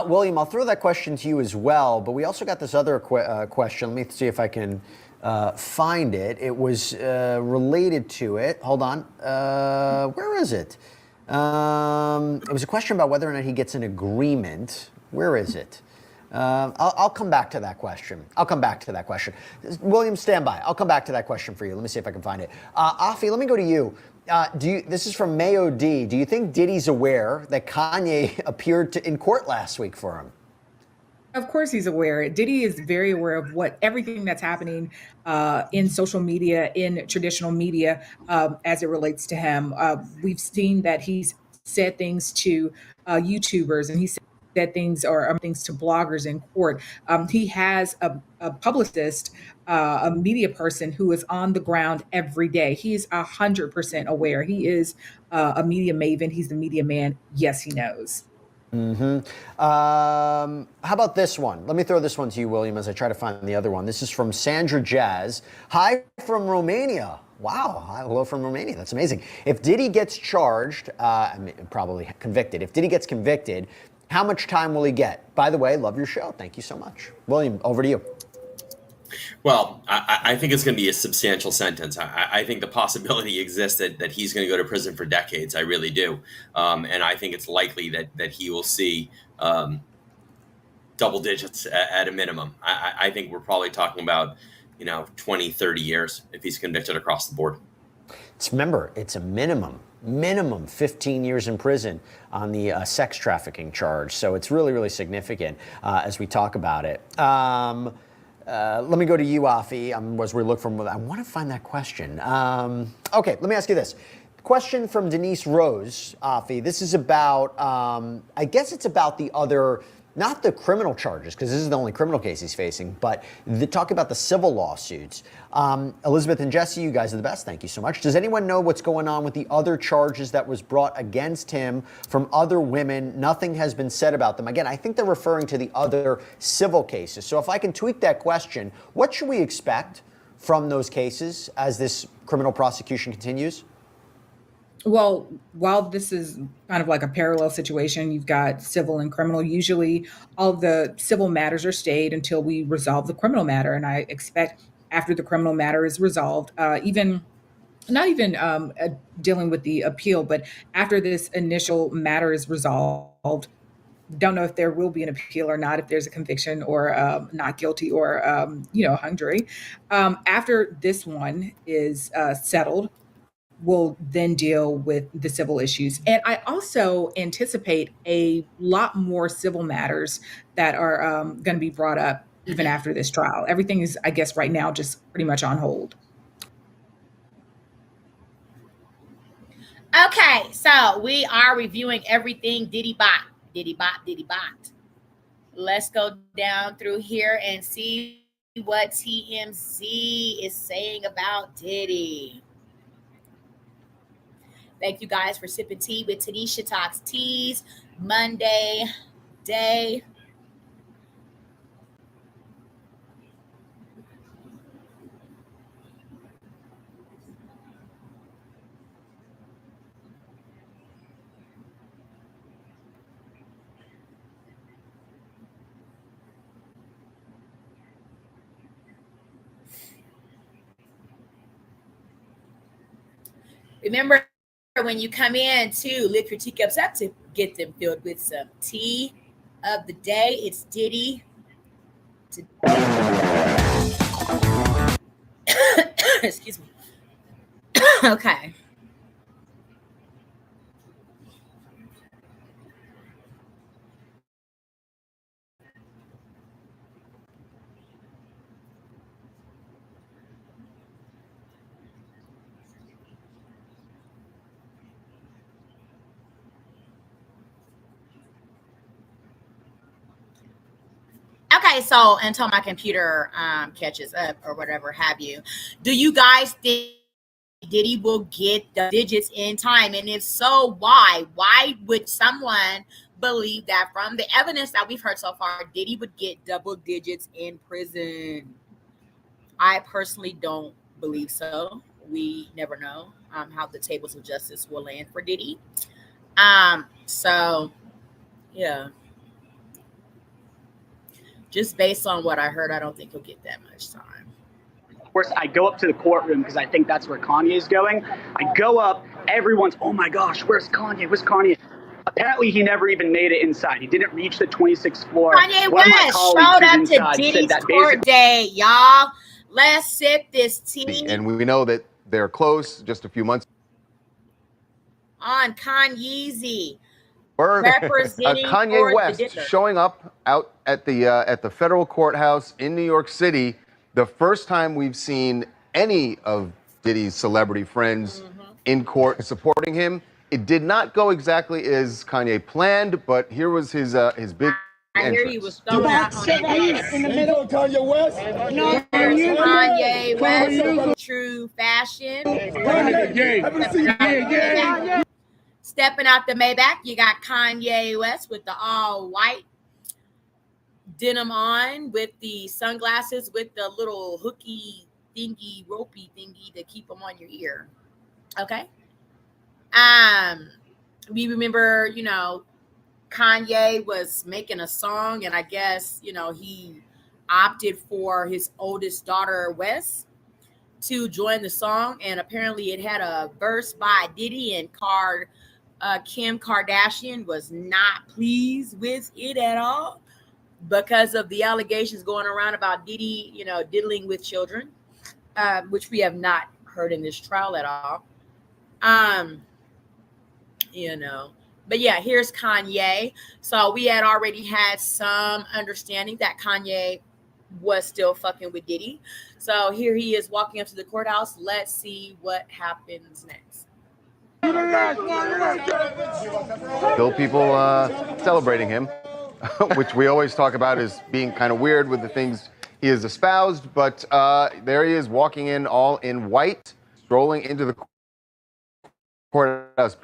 William, I'll throw that question to you as well, but we also got this other question. Let me see if I can find it. It was related to it. Hold on. Where is it? It was a question about whether or not he gets an agreement. Where is it? I'll come back to that question. William, stand by. I'll come back to that question for you. Let me see if I can find it. Afi, let me go to you. This is from Mayo D. Do you think Diddy's aware that Kanye appeared in court last week for him? Of course he's aware. Diddy is very aware of everything that's happening in social media, in traditional media, as it relates to him. We've seen that he's said things to YouTubers, and he said things or things to bloggers in court. He has a publicist, a media person who is on the ground every day. He's 100% aware. He is a media maven. He's the media man. Yes, he knows. How about this one? Let me throw this one to you, William, as I try to find the other one. This is from Sandra Jazz. Hi from Romania. Wow, hello from Romania. That's amazing. If Diddy gets charged, probably convicted. If Diddy gets convicted, how much time will he get? By the way, love your show. Thank you so much. William, over to you. Well, I think it's going to be a substantial sentence. I think the possibility exists that he's going to go to prison for decades. I really do. And I think it's likely that he will see double digits at a minimum. I think we're probably talking about, 20, 30 years if he's convicted across the board. Remember, it's a minimum 15 years in prison on the sex trafficking charge. So it's really, really significant as we talk about it. Let me go to you, Afi, as we look from, I want to find that question. Okay, let me ask you this. Question from Denise Rose, Afi. This is about, I guess it's about the other, not the criminal charges, because this is the only criminal case he's facing, but talk about the civil lawsuits. Elizabeth and Jesse, you guys are the best. Thank you so much. Does anyone know what's going on with the other charges that was brought against him from other women? Nothing has been said about them. Again, I think they're referring to the other civil cases. So if I can tweak that question, what should we expect from those cases as this criminal prosecution continues? Well, while this is kind of like a parallel situation, you've got civil and criminal. Usually all of the civil matters are stayed until we resolve the criminal matter. And I expect after the criminal matter is resolved, not even dealing with the appeal, but after this initial matter is resolved, don't know if there will be an appeal or not, if there's a conviction or not guilty or, hung jury. After this one is settled, we'll then deal with the civil issues. And I also anticipate a lot more civil matters that are going to be brought up even after this trial. Everything is, I guess, right now just pretty much on hold. Okay, so we are reviewing everything Diddy Bot. Diddy Bot, Diddy Bot. Let's go down through here and see what TMZ is saying about Diddy. Thank you guys for sipping tea with Tanisha Talks Teas Monday day. Remember, when you come in to lift your teacups up to get them filled with some tea of the day. It's Diddy. Excuse me. Okay. Okay, so until my computer catches up or whatever have you, do you guys think Diddy will get the digits in time? And if so, why? Why would someone believe that from the evidence that we've heard so far, Diddy would get double digits in prison? I personally don't believe so. We never know how the tables of justice will land for Diddy. So, yeah. Just based on what I heard, I don't think he'll get that much time. Of course, I go up to the courtroom because I think that's where Kanye is going. I go up, everyone's, oh my gosh, where's Kanye? Where's Kanye? Apparently, he never even made it inside. He didn't reach the 26th floor. Kanye West showed up to Diddy's court date, y'all. Let's sip this tea. And we know that they're close, just a few months. On Kanyeezy. Representing Kanye West showing up out at the federal courthouse in New York City. The first time we've seen any of Diddy's celebrity friends in court supporting him. It did not go exactly as Kanye planned, but here was his big I hear he was throwing out on in the middle. Kanye West. No, Kanye West, true fashion. Stepping out the Maybach, you got Kanye West with the all white denim on, with the sunglasses, with the little hooky thingy, ropey thingy to keep them on your ear. Okay. We remember, Kanye was making a song, and I guess, he opted for his oldest daughter, West, to join the song. And apparently it had a verse by Diddy, and Kim Kardashian was not pleased with it at all because of the allegations going around about Diddy, diddling with children, which we have not heard in this trial at all. But yeah, here's Kanye. So we had already had some understanding that Kanye was still fucking with Diddy. So here he is walking up to the courthouse. Let's see what happens next. Still people celebrating him, which we always talk about as being kind of weird with the things he has espoused. But there he is walking in all in white, strolling into the courthouse.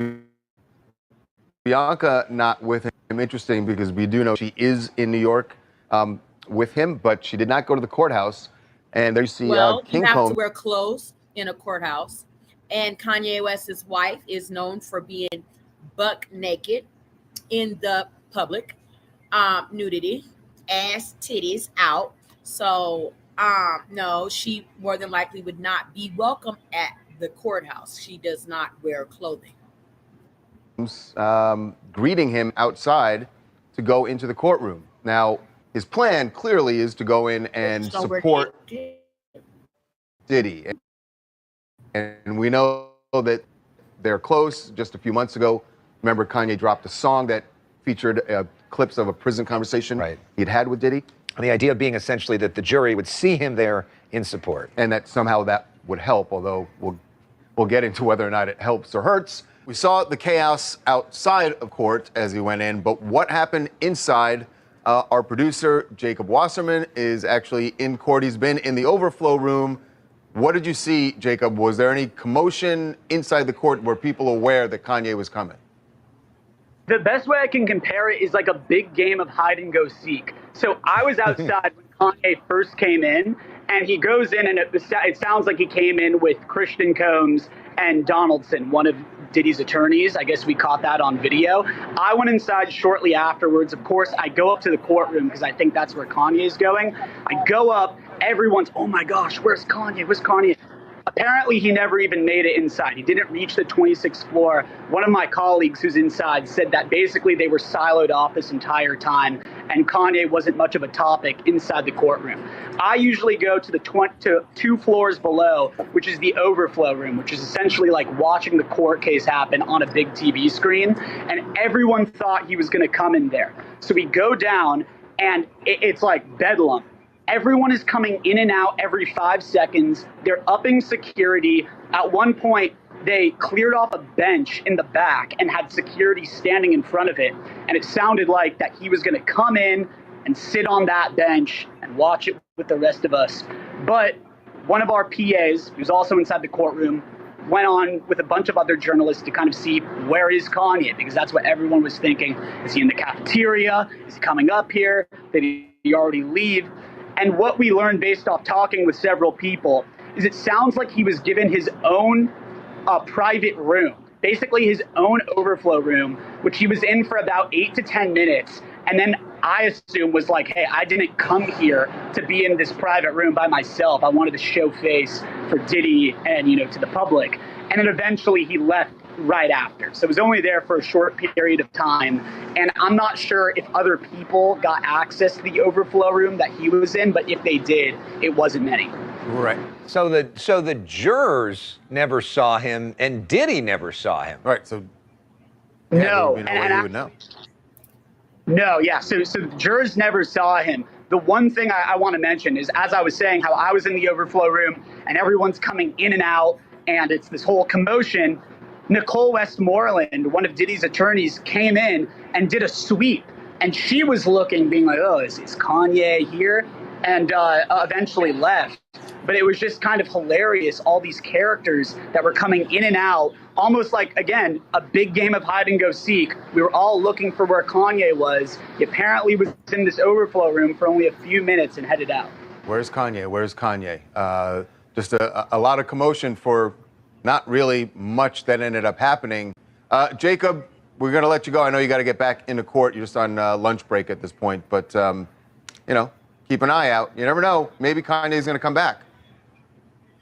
Bianca not with him. Interesting, because we do know she is in New York with him, but she did not go to the courthouse. And there you see King you have Cone. To wear clothes in a courthouse. And Kanye West's wife is known for being buck naked in the public, nudity, ass, titties out. So, no, she more than likely would not be welcome at the courthouse. She does not wear clothing. Greeting him outside, to go into the courtroom. Now, his plan clearly is to go in and support Diddy. And we know that they're close. Just a few months ago, remember Kanye dropped a song that featured clips of a prison conversation he'd had with Diddy. The idea being essentially that the jury would see him there in support. And that somehow that would help, although we'll get into whether or not it helps or hurts. We saw the chaos outside of court as he went in, but what happened inside? Our producer, Jacob Wasserman, is actually in court. He's been in the overflow room. What did you see, Jacob? Was there any commotion inside the court? Were people aware that Kanye was coming? The best way I can compare it is like a big game of hide and go seek. So I was outside when Kanye first came in, and he goes in, and it sounds like he came in with Christian Combs and Donaldson, one of Diddy's attorneys. I guess we caught that on video. I went inside shortly afterwards. Of course, I go up to the courtroom because I think that's where Kanye is going. I go up, everyone's, oh my gosh, where's Kanye? Where's Kanye? Apparently, he never even made it inside. He didn't reach the 26th floor. One of my colleagues who's inside said that basically they were siloed off this entire time, and Kanye wasn't much of a topic inside the courtroom. I usually go to the two floors below, which is the overflow room, which is essentially like watching the court case happen on a big TV screen, and everyone thought he was going to come in there. So we go down, and it's like bedlam. Everyone is coming in and out every 5 seconds. They're upping security. At one point, they cleared off a bench in the back and had security standing in front of it. And it sounded like that he was going to come in and sit on that bench and watch it with the rest of us. But one of our PAs, who's also inside the courtroom, went on with a bunch of other journalists to kind of see where is Kanye, because that's what everyone was thinking. Is he in the cafeteria? Is he coming up here? Did he already leave? And what we learned based off talking with several people is it sounds like he was given his own private room, basically his own overflow room, which he was in for about 8 to 10 minutes. And then I assume was like, hey, I didn't come here to be in this private room by myself. I wanted to show face for Diddy and, to the public. And then eventually he left right after. So it was only there for a short period of time. And I'm not sure if other people got access to the overflow room that he was in, but if they did, it wasn't many. Right. So the jurors never saw him, and Diddy never saw him. Right. So no, and would know. No, yeah. So the jurors never saw him. The one thing I want to mention is, as I was saying, how I was in the overflow room and everyone's coming in and out, and it's this whole commotion. Nicole Westmoreland, one of Diddy's attorneys, came in and did a sweep, and she was looking, being like, oh, is Kanye here? And eventually left. But it was just kind of hilarious, all these characters that were coming in and out, almost like, again, a big game of hide and go seek. We were all looking for where Kanye was. He apparently was in this overflow room for only a few minutes and headed out. Where's Kanye? Where's Kanye? Just a lot of commotion for not really much that ended up happening. Jacob, we're going to let you go. I know you got to get back into court. You're just on lunch break at this point. But, keep an eye out. You never know. Maybe Kanye's going to come back.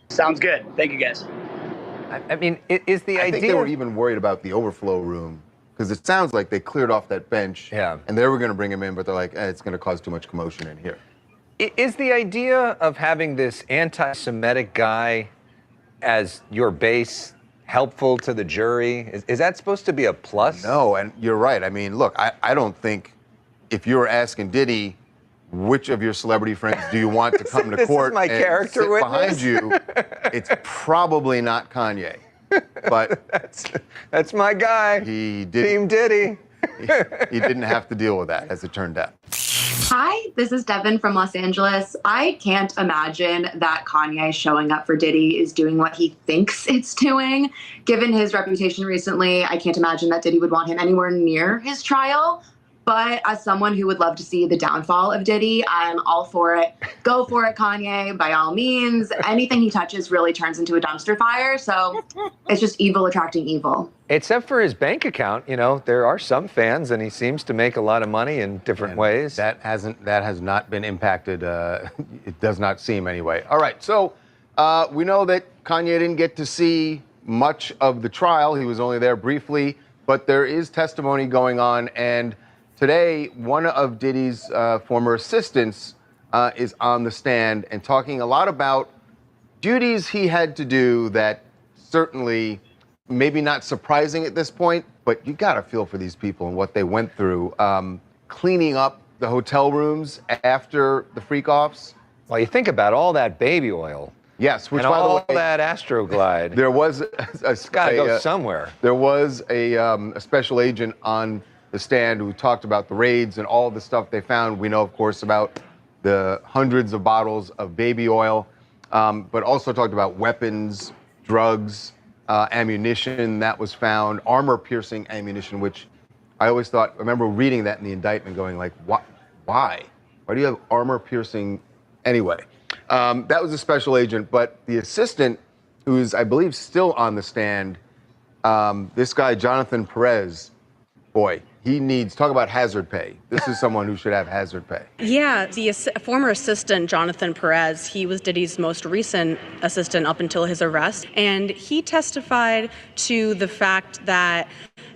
Sounds good. Thank you, guys. I mean, is the idea... I think they were even worried about the overflow room, because it sounds like they cleared off that bench. Yeah. And they were going to bring him in, but they're like, it's going to cause too much commotion in here. Is the idea of having this anti-Semitic guy as your base helpful to the jury? Is that supposed to be a plus? No, and you're right. I mean, look, I don't think if you were asking Diddy, which of your celebrity friends do you want to come to court my and character sit witness? behind you, it's probably not Kanye. But that's my guy. He did. Team Diddy. He didn't have to deal with that, as it turned out. Hi, this is Devin from Los Angeles. I can't imagine that Kanye showing up for Diddy is doing what he thinks it's doing. Given his reputation recently, I can't imagine that Diddy would want him anywhere near his trial. But as someone who would love to see the downfall of Diddy, I'm all for it. Go for it, Kanye, by all means. Anything he touches really turns into a dumpster fire. So it's just evil attracting evil. Except for his bank account, there are some fans, and he seems to make a lot of money in different ways. That has not been impacted. It does not seem anyway. All right, so we know that Kanye didn't get to see much of the trial. He was only there briefly, but there is testimony going on, and today, one of Diddy's former assistants is on the stand and talking a lot about duties he had to do that certainly maybe not surprising at this point, but you got to feel for these people and what they went through. Cleaning up the hotel rooms after the freak-offs. Well, you think about all that baby oil. Yes, which, and by all the way, that Astroglide. there was it's got to go somewhere. There was a special agent on the stand who talked about the raids and all the stuff they found. We know, of course, about the hundreds of bottles of baby oil, but also talked about weapons, drugs, ammunition that was found, armor-piercing ammunition, which I always thought, I remember reading that in the indictment going like, why? Why do you have armor-piercing anyway? That was a special agent, but the assistant, who's, I believe, still on the stand, this guy, Jonathan Perez, boy, he needs, talk about hazard pay. This is someone who should have hazard pay. Yeah, the former assistant, Jonathan Perez, he was Diddy's most recent assistant up until his arrest. And he testified to the fact that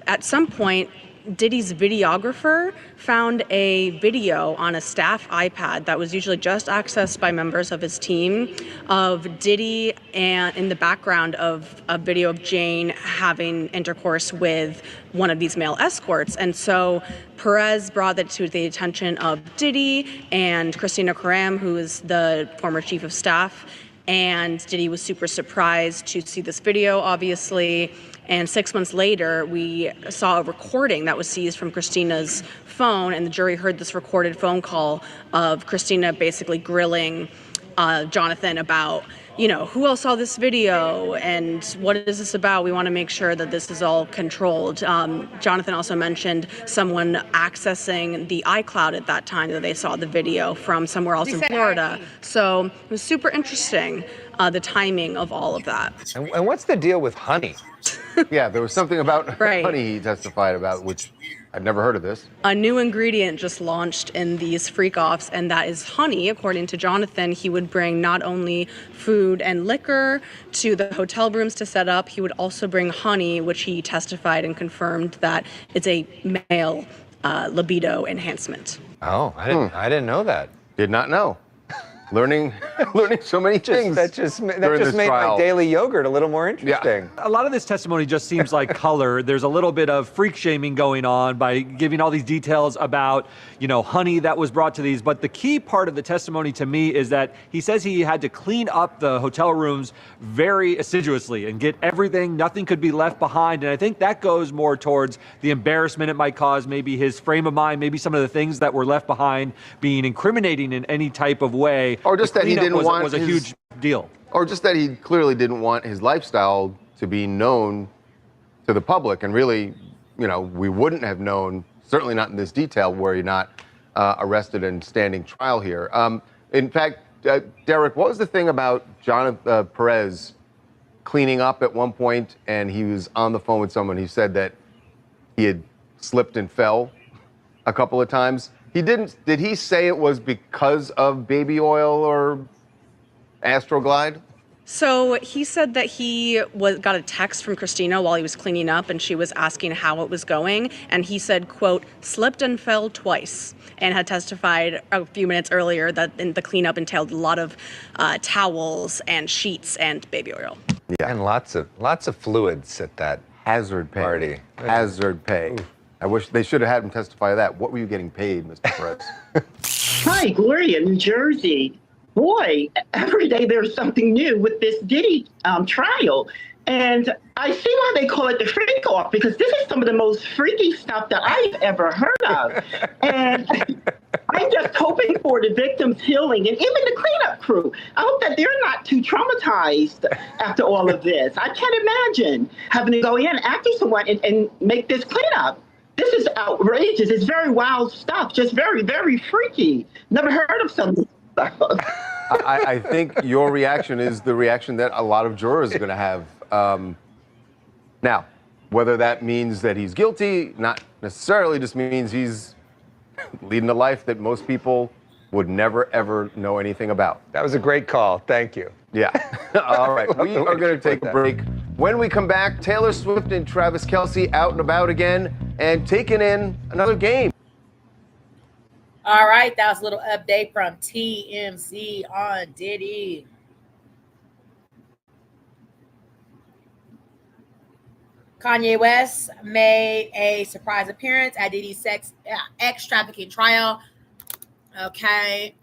at some point, Diddy's videographer found a video on a staff iPad that was usually just accessed by members of his team of Diddy and in the background of a video of Jane having intercourse with one of these male escorts. And so Perez brought that to the attention of Diddy and Christina Karam, who is the former chief of staff. And Diddy was super surprised to see this video, obviously. And 6 months later, we saw a recording that was seized from Christina's phone, and the jury heard this recorded phone call of Christina basically grilling Jonathan about, you know, who else saw this video and what is this about? We want to make sure that this is all controlled. Jonathan also mentioned someone accessing the iCloud at that time that they saw the video from somewhere else in Florida. So it was super interesting, the timing of all of that. And what's the deal with honey? Yeah, there was something about honey he testified about, which I'd never heard of this. A new ingredient just launched in these freak-offs, and that is honey. According to Jonathan, he would bring not only food and liquor to the hotel rooms to set up, he would also bring honey, which he testified and confirmed that it's a male libido enhancement. Oh, I didn't know that. Did not know. Learning so many things. That just made my daily yogurt a little more interesting. A lot of this testimony just seems like color. There's a little bit of freak shaming going on by giving all these details about, you know, honey that was brought to these. But the key part of the testimony to me is that he says he had to clean up the hotel rooms very assiduously and get everything, nothing could be left behind. And I think that goes more towards the embarrassment it might cause, maybe his frame of mind, maybe some of the things that were left behind being incriminating in any type of way. Or just that he didn't want was a huge deal. Or just that he clearly didn't want his lifestyle to be known to the public. And really, you know, we wouldn't have known, certainly not in this detail, were he not arrested and standing trial here. In fact, Derek, what was the thing about Jonathan Perez cleaning up at one point, and he was on the phone with someone? He said that he had slipped and fell a couple of times. Did he say it was because of baby oil or Astroglide? So he said that he got a text from Christina while he was cleaning up, and she was asking how it was going. And he said, quote, slipped and fell twice, and had testified a few minutes earlier that the cleanup entailed a lot of towels and sheets and baby oil. Yeah, and lots of fluids at that hazard pay party. Hazard pay. Ooh. I wish they should have had him testify to that. What were you getting paid, Mr. Perez? Hi, Gloria, New Jersey. Boy, every day there's something new with this Diddy trial. And I see why they call it the freak off, because this is some of the most freaky stuff that I've ever heard of. And I'm just hoping for the victims' healing, and even the cleanup crew. I hope that they're not too traumatized after all of this. I can't imagine having to go in after someone and make this cleanup. This is outrageous. It's very wild stuff, just very, very freaky. Never heard of something like that. I think your reaction is the reaction that a lot of jurors are going to have. Now, whether that means that he's guilty, not necessarily, just means he's leading a life that most people would never, ever know anything about. That was a great call. Thank you. Yeah. All right. We are going to take a break. When we come back, Taylor Swift and Travis Kelce out and about again and taking in another game. All right, that was a little update from TMZ on Diddy. Kanye West made a surprise appearance at Diddy's sex trafficking trial. Okay.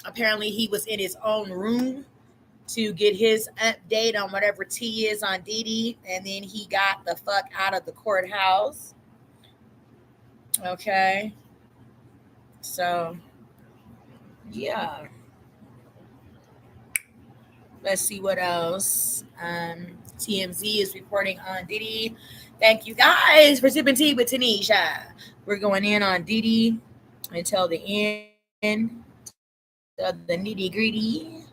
Apparently, he was in his own room to get his update on whatever tea is on Diddy, and then he got the fuck out of the courthouse. Okay. So, yeah. Let's see what else. TMZ is reporting on Diddy. Thank you guys for sipping tea with Tanisha. We're going in on Diddy until the end of the nitty gritty.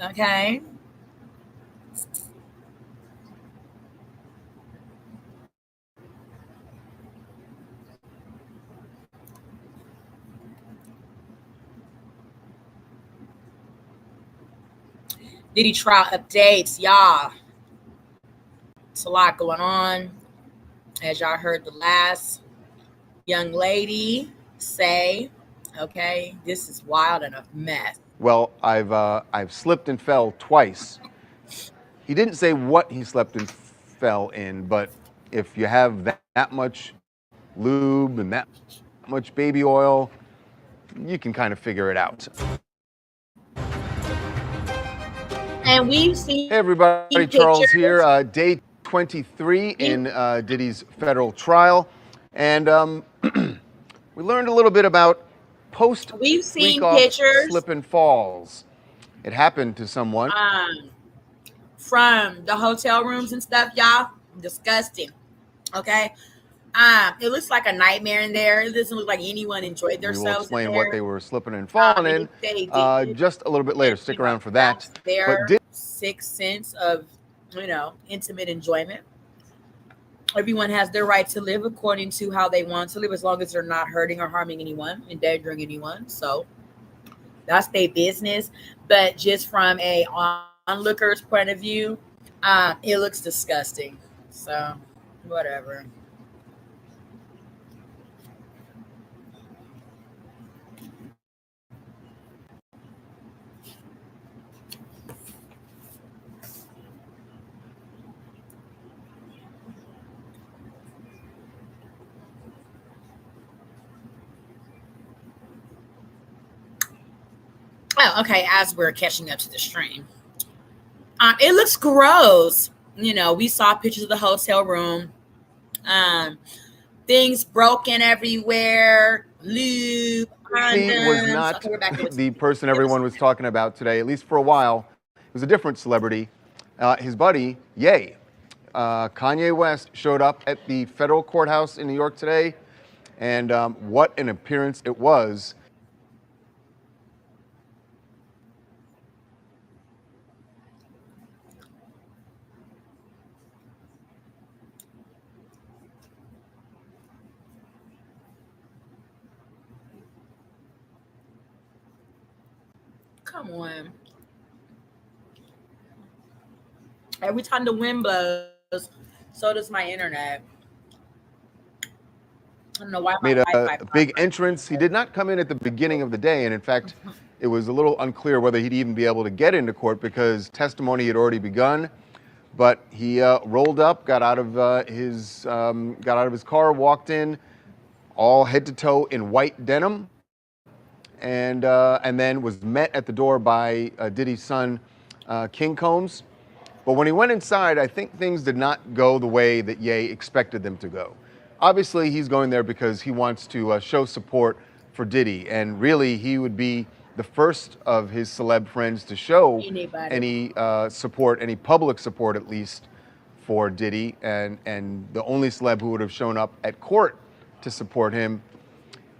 Okay. Diddy trial updates, y'all. It's a lot going on. As y'all heard the last young lady say, okay, this is wild and a mess. Well, I've slipped and fell twice. He didn't say what he slipped and fell in, but if you have that much lube and that much baby oil, you can kind of figure it out. And we've seen. Hey everybody, Charles here. Day 23 in Diddy's federal trial, and we learned a little bit about We've seen post-week-off pictures slip and falls. It happened to someone. From the hotel rooms and stuff, y'all. Disgusting. Okay. It looks like a nightmare in there. It doesn't look like anyone enjoyed themselves. We will explain what they were slipping and falling in just a little bit later. Stick around for that. Their sixth sense of, intimate enjoyment. Everyone has their right to live according to how they want to live, as long as they're not hurting or harming anyone, endangering anyone. So that's their business. But just from a onlooker's point of view, it looks disgusting. So whatever. Oh, okay. As we're catching up to the stream, it looks gross. We saw pictures of the hotel room. Things broken everywhere. Lube. He was not the person everyone was talking about today, at least for a while. It was a different celebrity. His buddy, Ye. Kanye West showed up at the federal courthouse in New York today, and what an appearance it was. Come on. Every time the wind blows, so does my internet. I don't know why. Made a big entrance. He did not come in at the beginning of the day, and in fact, it was a little unclear whether he'd even be able to get into court because testimony had already begun. But he rolled up, got out of his car, walked in, all head to toe in white denim, and then was met at the door by Diddy's son, King Combs. But when he went inside, I think things did not go the way that Ye expected them to go. Obviously, he's going there because he wants to show support for Diddy, and really, he would be the first of his celeb friends to show any support, any public support at least, for Diddy, and the only celeb who would have shown up at court to support him.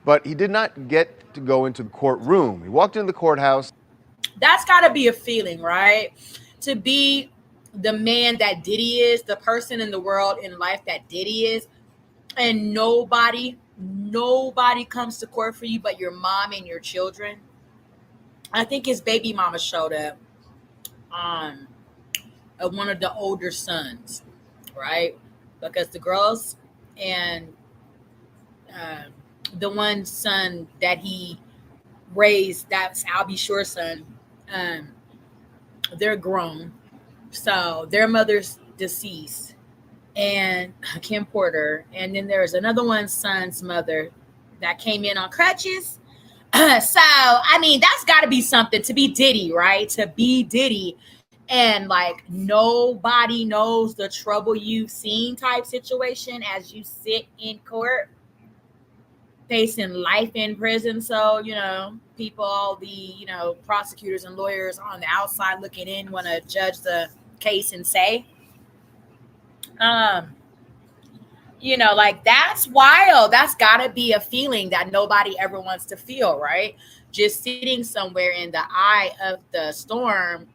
But he did not get to go into the courtroom. He walked into the courthouse. That's got to be a feeling, right? To be the man that Diddy is, the person in the world, in life that Diddy is, and nobody comes to court for you but your mom and your children. I think his baby mama showed up, one of the older sons, right? Because the girls and the one son that he raised, that's Albie Shore's son, they're grown. So their mother's deceased, and Kim Porter. And then there's another one's son's mother that came in on crutches. So, I mean, that's got to be something to be Diddy, right? To be Diddy. And like nobody knows the trouble you've seen type situation as you sit in court facing life in prison. So, you know, people, all the, you know, prosecutors and lawyers on the outside looking in want to judge the case and say, you know, like that's wild. That's gotta be a feeling that nobody ever wants to feel, right? Just sitting somewhere in the eye of the storm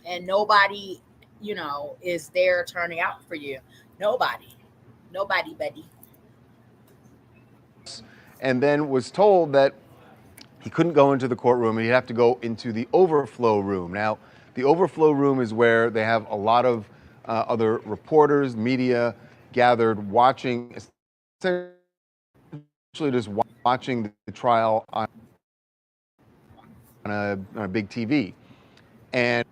and nobody, you know, is there turning out for you. Nobody, buddy. And then was told that he couldn't go into the courtroom and he'd have to go into the overflow room. Now, the overflow room is where they have a lot of other reporters, media gathered watching, essentially just watching the trial on a big TV. And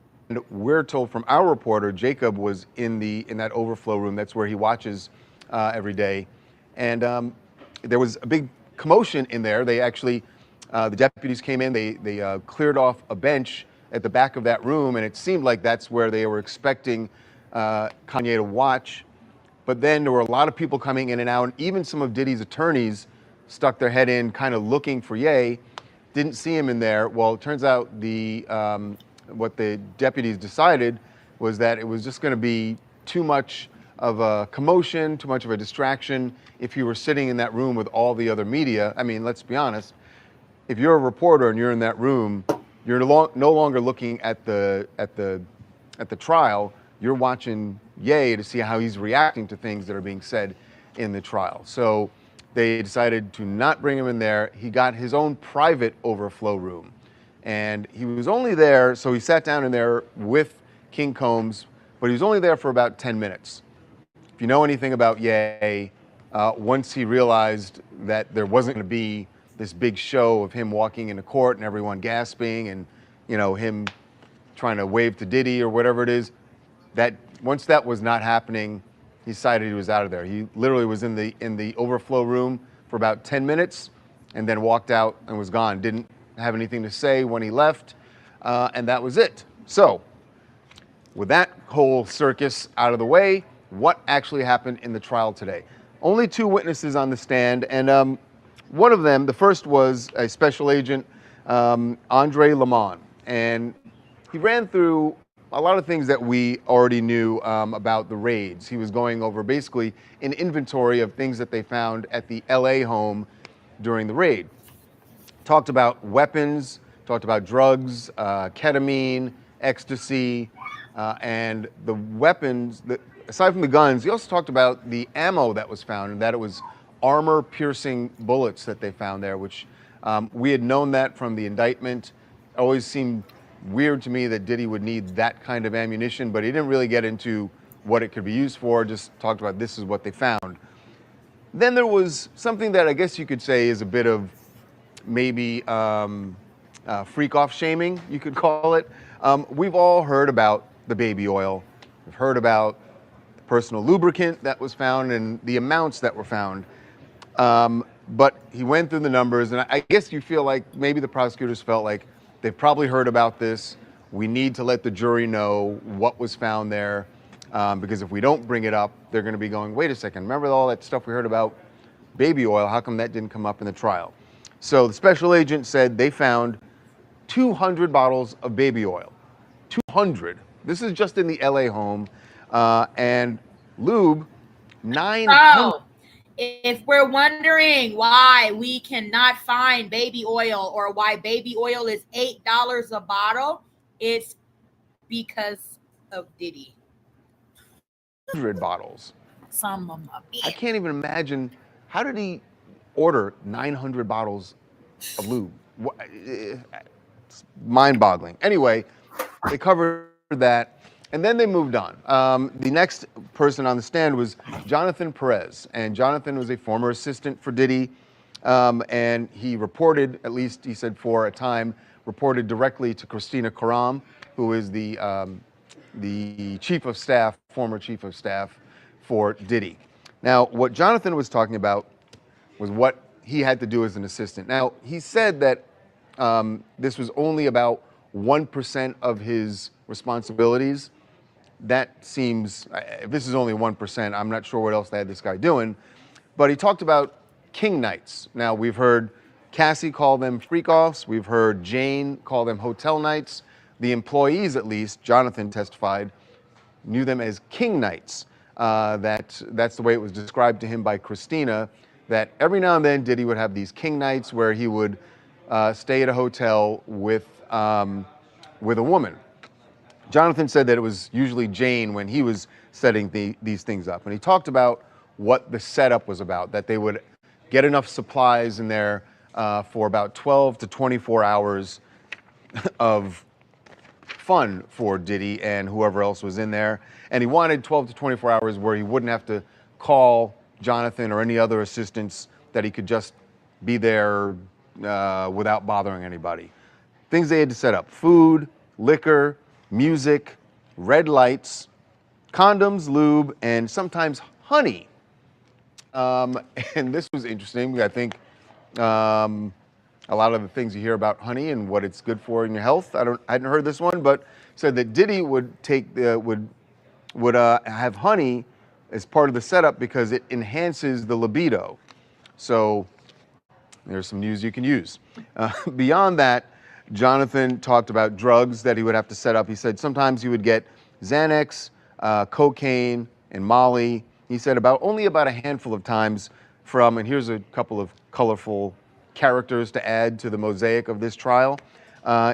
we're told from our reporter, Jacob was in that overflow room. That's where he watches every day. And there was a big commotion in there. They actually, the deputies came in, they cleared off a bench at the back of that room, and it seemed like that's where they were expecting Kanye to watch. But then there were a lot of people coming in and out, and even some of Diddy's attorneys stuck their head in kind of looking for Ye. Didn't see him in there. Well, it turns out what the deputies decided was that it was just going to be too much of a commotion, too much of a distraction if you were sitting in that room with all the other media. I mean, let's be honest. If you're a reporter and you're in that room, you're no longer looking at the trial. You're watching Ye to see how he's reacting to things that are being said in the trial. So they decided to not bring him in there. He got his own private overflow room. And he was only there, so he sat down in there with King Combs, but he was only there for about 10 minutes. If you know anything about Ye, once he realized that there wasn't going to be this big show of him walking into court and everyone gasping and, you know, him trying to wave to Diddy or whatever it is, that once that was not happening, he decided he was out of there. He literally was in the overflow room for about 10 minutes and then walked out and was gone. Didn't have anything to say when he left, and that was it. So, with that whole circus out of the way, what actually happened in the trial today? Only 2 witnesses on the stand, and one of them, the first was a special agent, Andre Lamont, and he ran through a lot of things that we already knew about the raids. He was going over basically an inventory of things that they found at the LA home during the raid. Talked about weapons, talked about drugs, ketamine, ecstasy, and the weapons. Aside from the guns, he also talked about the ammo that was found and that it was armor-piercing bullets that they found there, which we had known that from the indictment. It always seemed weird to me that Diddy would need that kind of ammunition, but he didn't really get into what it could be used for, just talked about this is what they found. Then there was something that I guess you could say is a bit of maybe freak-off shaming, you could call it. We've all heard about the baby oil. We've heard about personal lubricant that was found and the amounts that were found. But he went through the numbers, and I guess you feel like maybe the prosecutors felt like they've probably heard about this. We need to let the jury know what was found there, because if we don't bring it up, they're going to be going, wait a second, remember all that stuff we heard about baby oil? How come that didn't come up in the trial? So the special agent said they found 200 bottles of baby oil. 200. This is just in the LA home. And lube, 900. Oh, if we're wondering why we cannot find baby oil or why baby oil is $8 a bottle, it's because of Diddy. 100 bottles. Some of them. I can't even imagine. How did he order 900 bottles of lube? It's mind-boggling. Anyway, they covered that, and then they moved on. The next person on the stand was Jonathan Perez, and Jonathan was a former assistant for Diddy. And he reported, at least he said for a time, reported directly to Christina Karam, who is the chief of staff, former chief of staff for Diddy. Now, what Jonathan was talking about was what he had to do as an assistant. Now, he said that this was only about 1% of his responsibilities. That seems, if this is only 1%, I'm not sure what else they had this guy doing. But he talked about king nights. Now, we've heard Cassie call them freak-offs. We've heard Jane call them hotel nights. The employees, at least, Jonathan testified, knew them as king nights. That's the way it was described to him by Christina, that every now and then Diddy would have these king nights where he would stay at a hotel with a woman. Jonathan said that it was usually Jane when he was setting these things up. And he talked about what the setup was about, that they would get enough supplies in there for about 12 to 24 hours of fun for Diddy and whoever else was in there. And he wanted 12 to 24 hours where he wouldn't have to call Jonathan or any other assistants, that he could just be there without bothering anybody. Things they had to set up: food, liquor, music, red lights, condoms, lube, and sometimes honey. And this was interesting. I think a lot of the things you hear about honey and what it's good for in your health. I hadn't heard this one, but said that Diddy would have honey as part of the setup because it enhances the libido. So there's some news you can use. Beyond that, Jonathan talked about drugs that he would have to set up. He said sometimes he would get Xanax, cocaine, and Molly. He said only about a handful of times from, and here's a couple of colorful characters to add to the mosaic of this trial.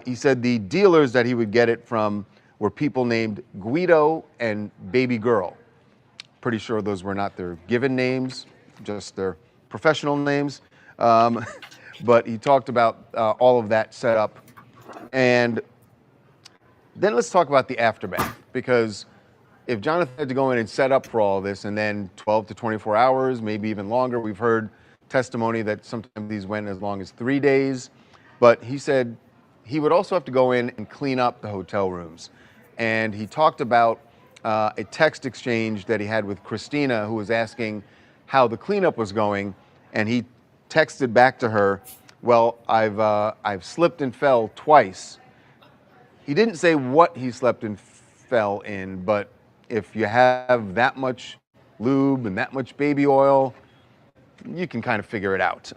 He said the dealers that he would get it from were people named Guido and Baby Girl. Pretty sure those were not their given names, just their professional names. But he talked about all of that setup. And then let's talk about the aftermath, because if Jonathan had to go in and set up for all of this and then 12 to 24 hours, maybe even longer, we've heard testimony that sometimes these went as long as 3 days. But he said he would also have to go in and clean up the hotel rooms. And he talked about a text exchange that he had with Christina, who was asking how the cleanup was going. And he texted back to her, well, I've slipped and fell twice. He didn't say what he slept and fell in, but if you have that much lube and that much baby oil, you can kind of figure it out.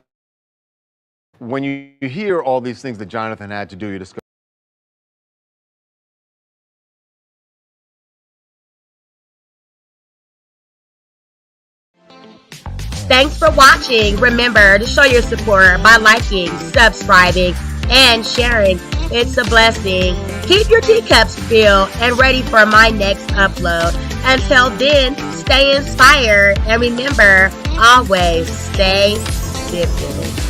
When you hear all these things that Jonathan had to do, you just go, Thanks for watching. Remember to show your support by liking, subscribing, and sharing. It's a blessing. Keep your teacups filled and ready for my next upload. Until then, stay inspired and remember, always stay dipping.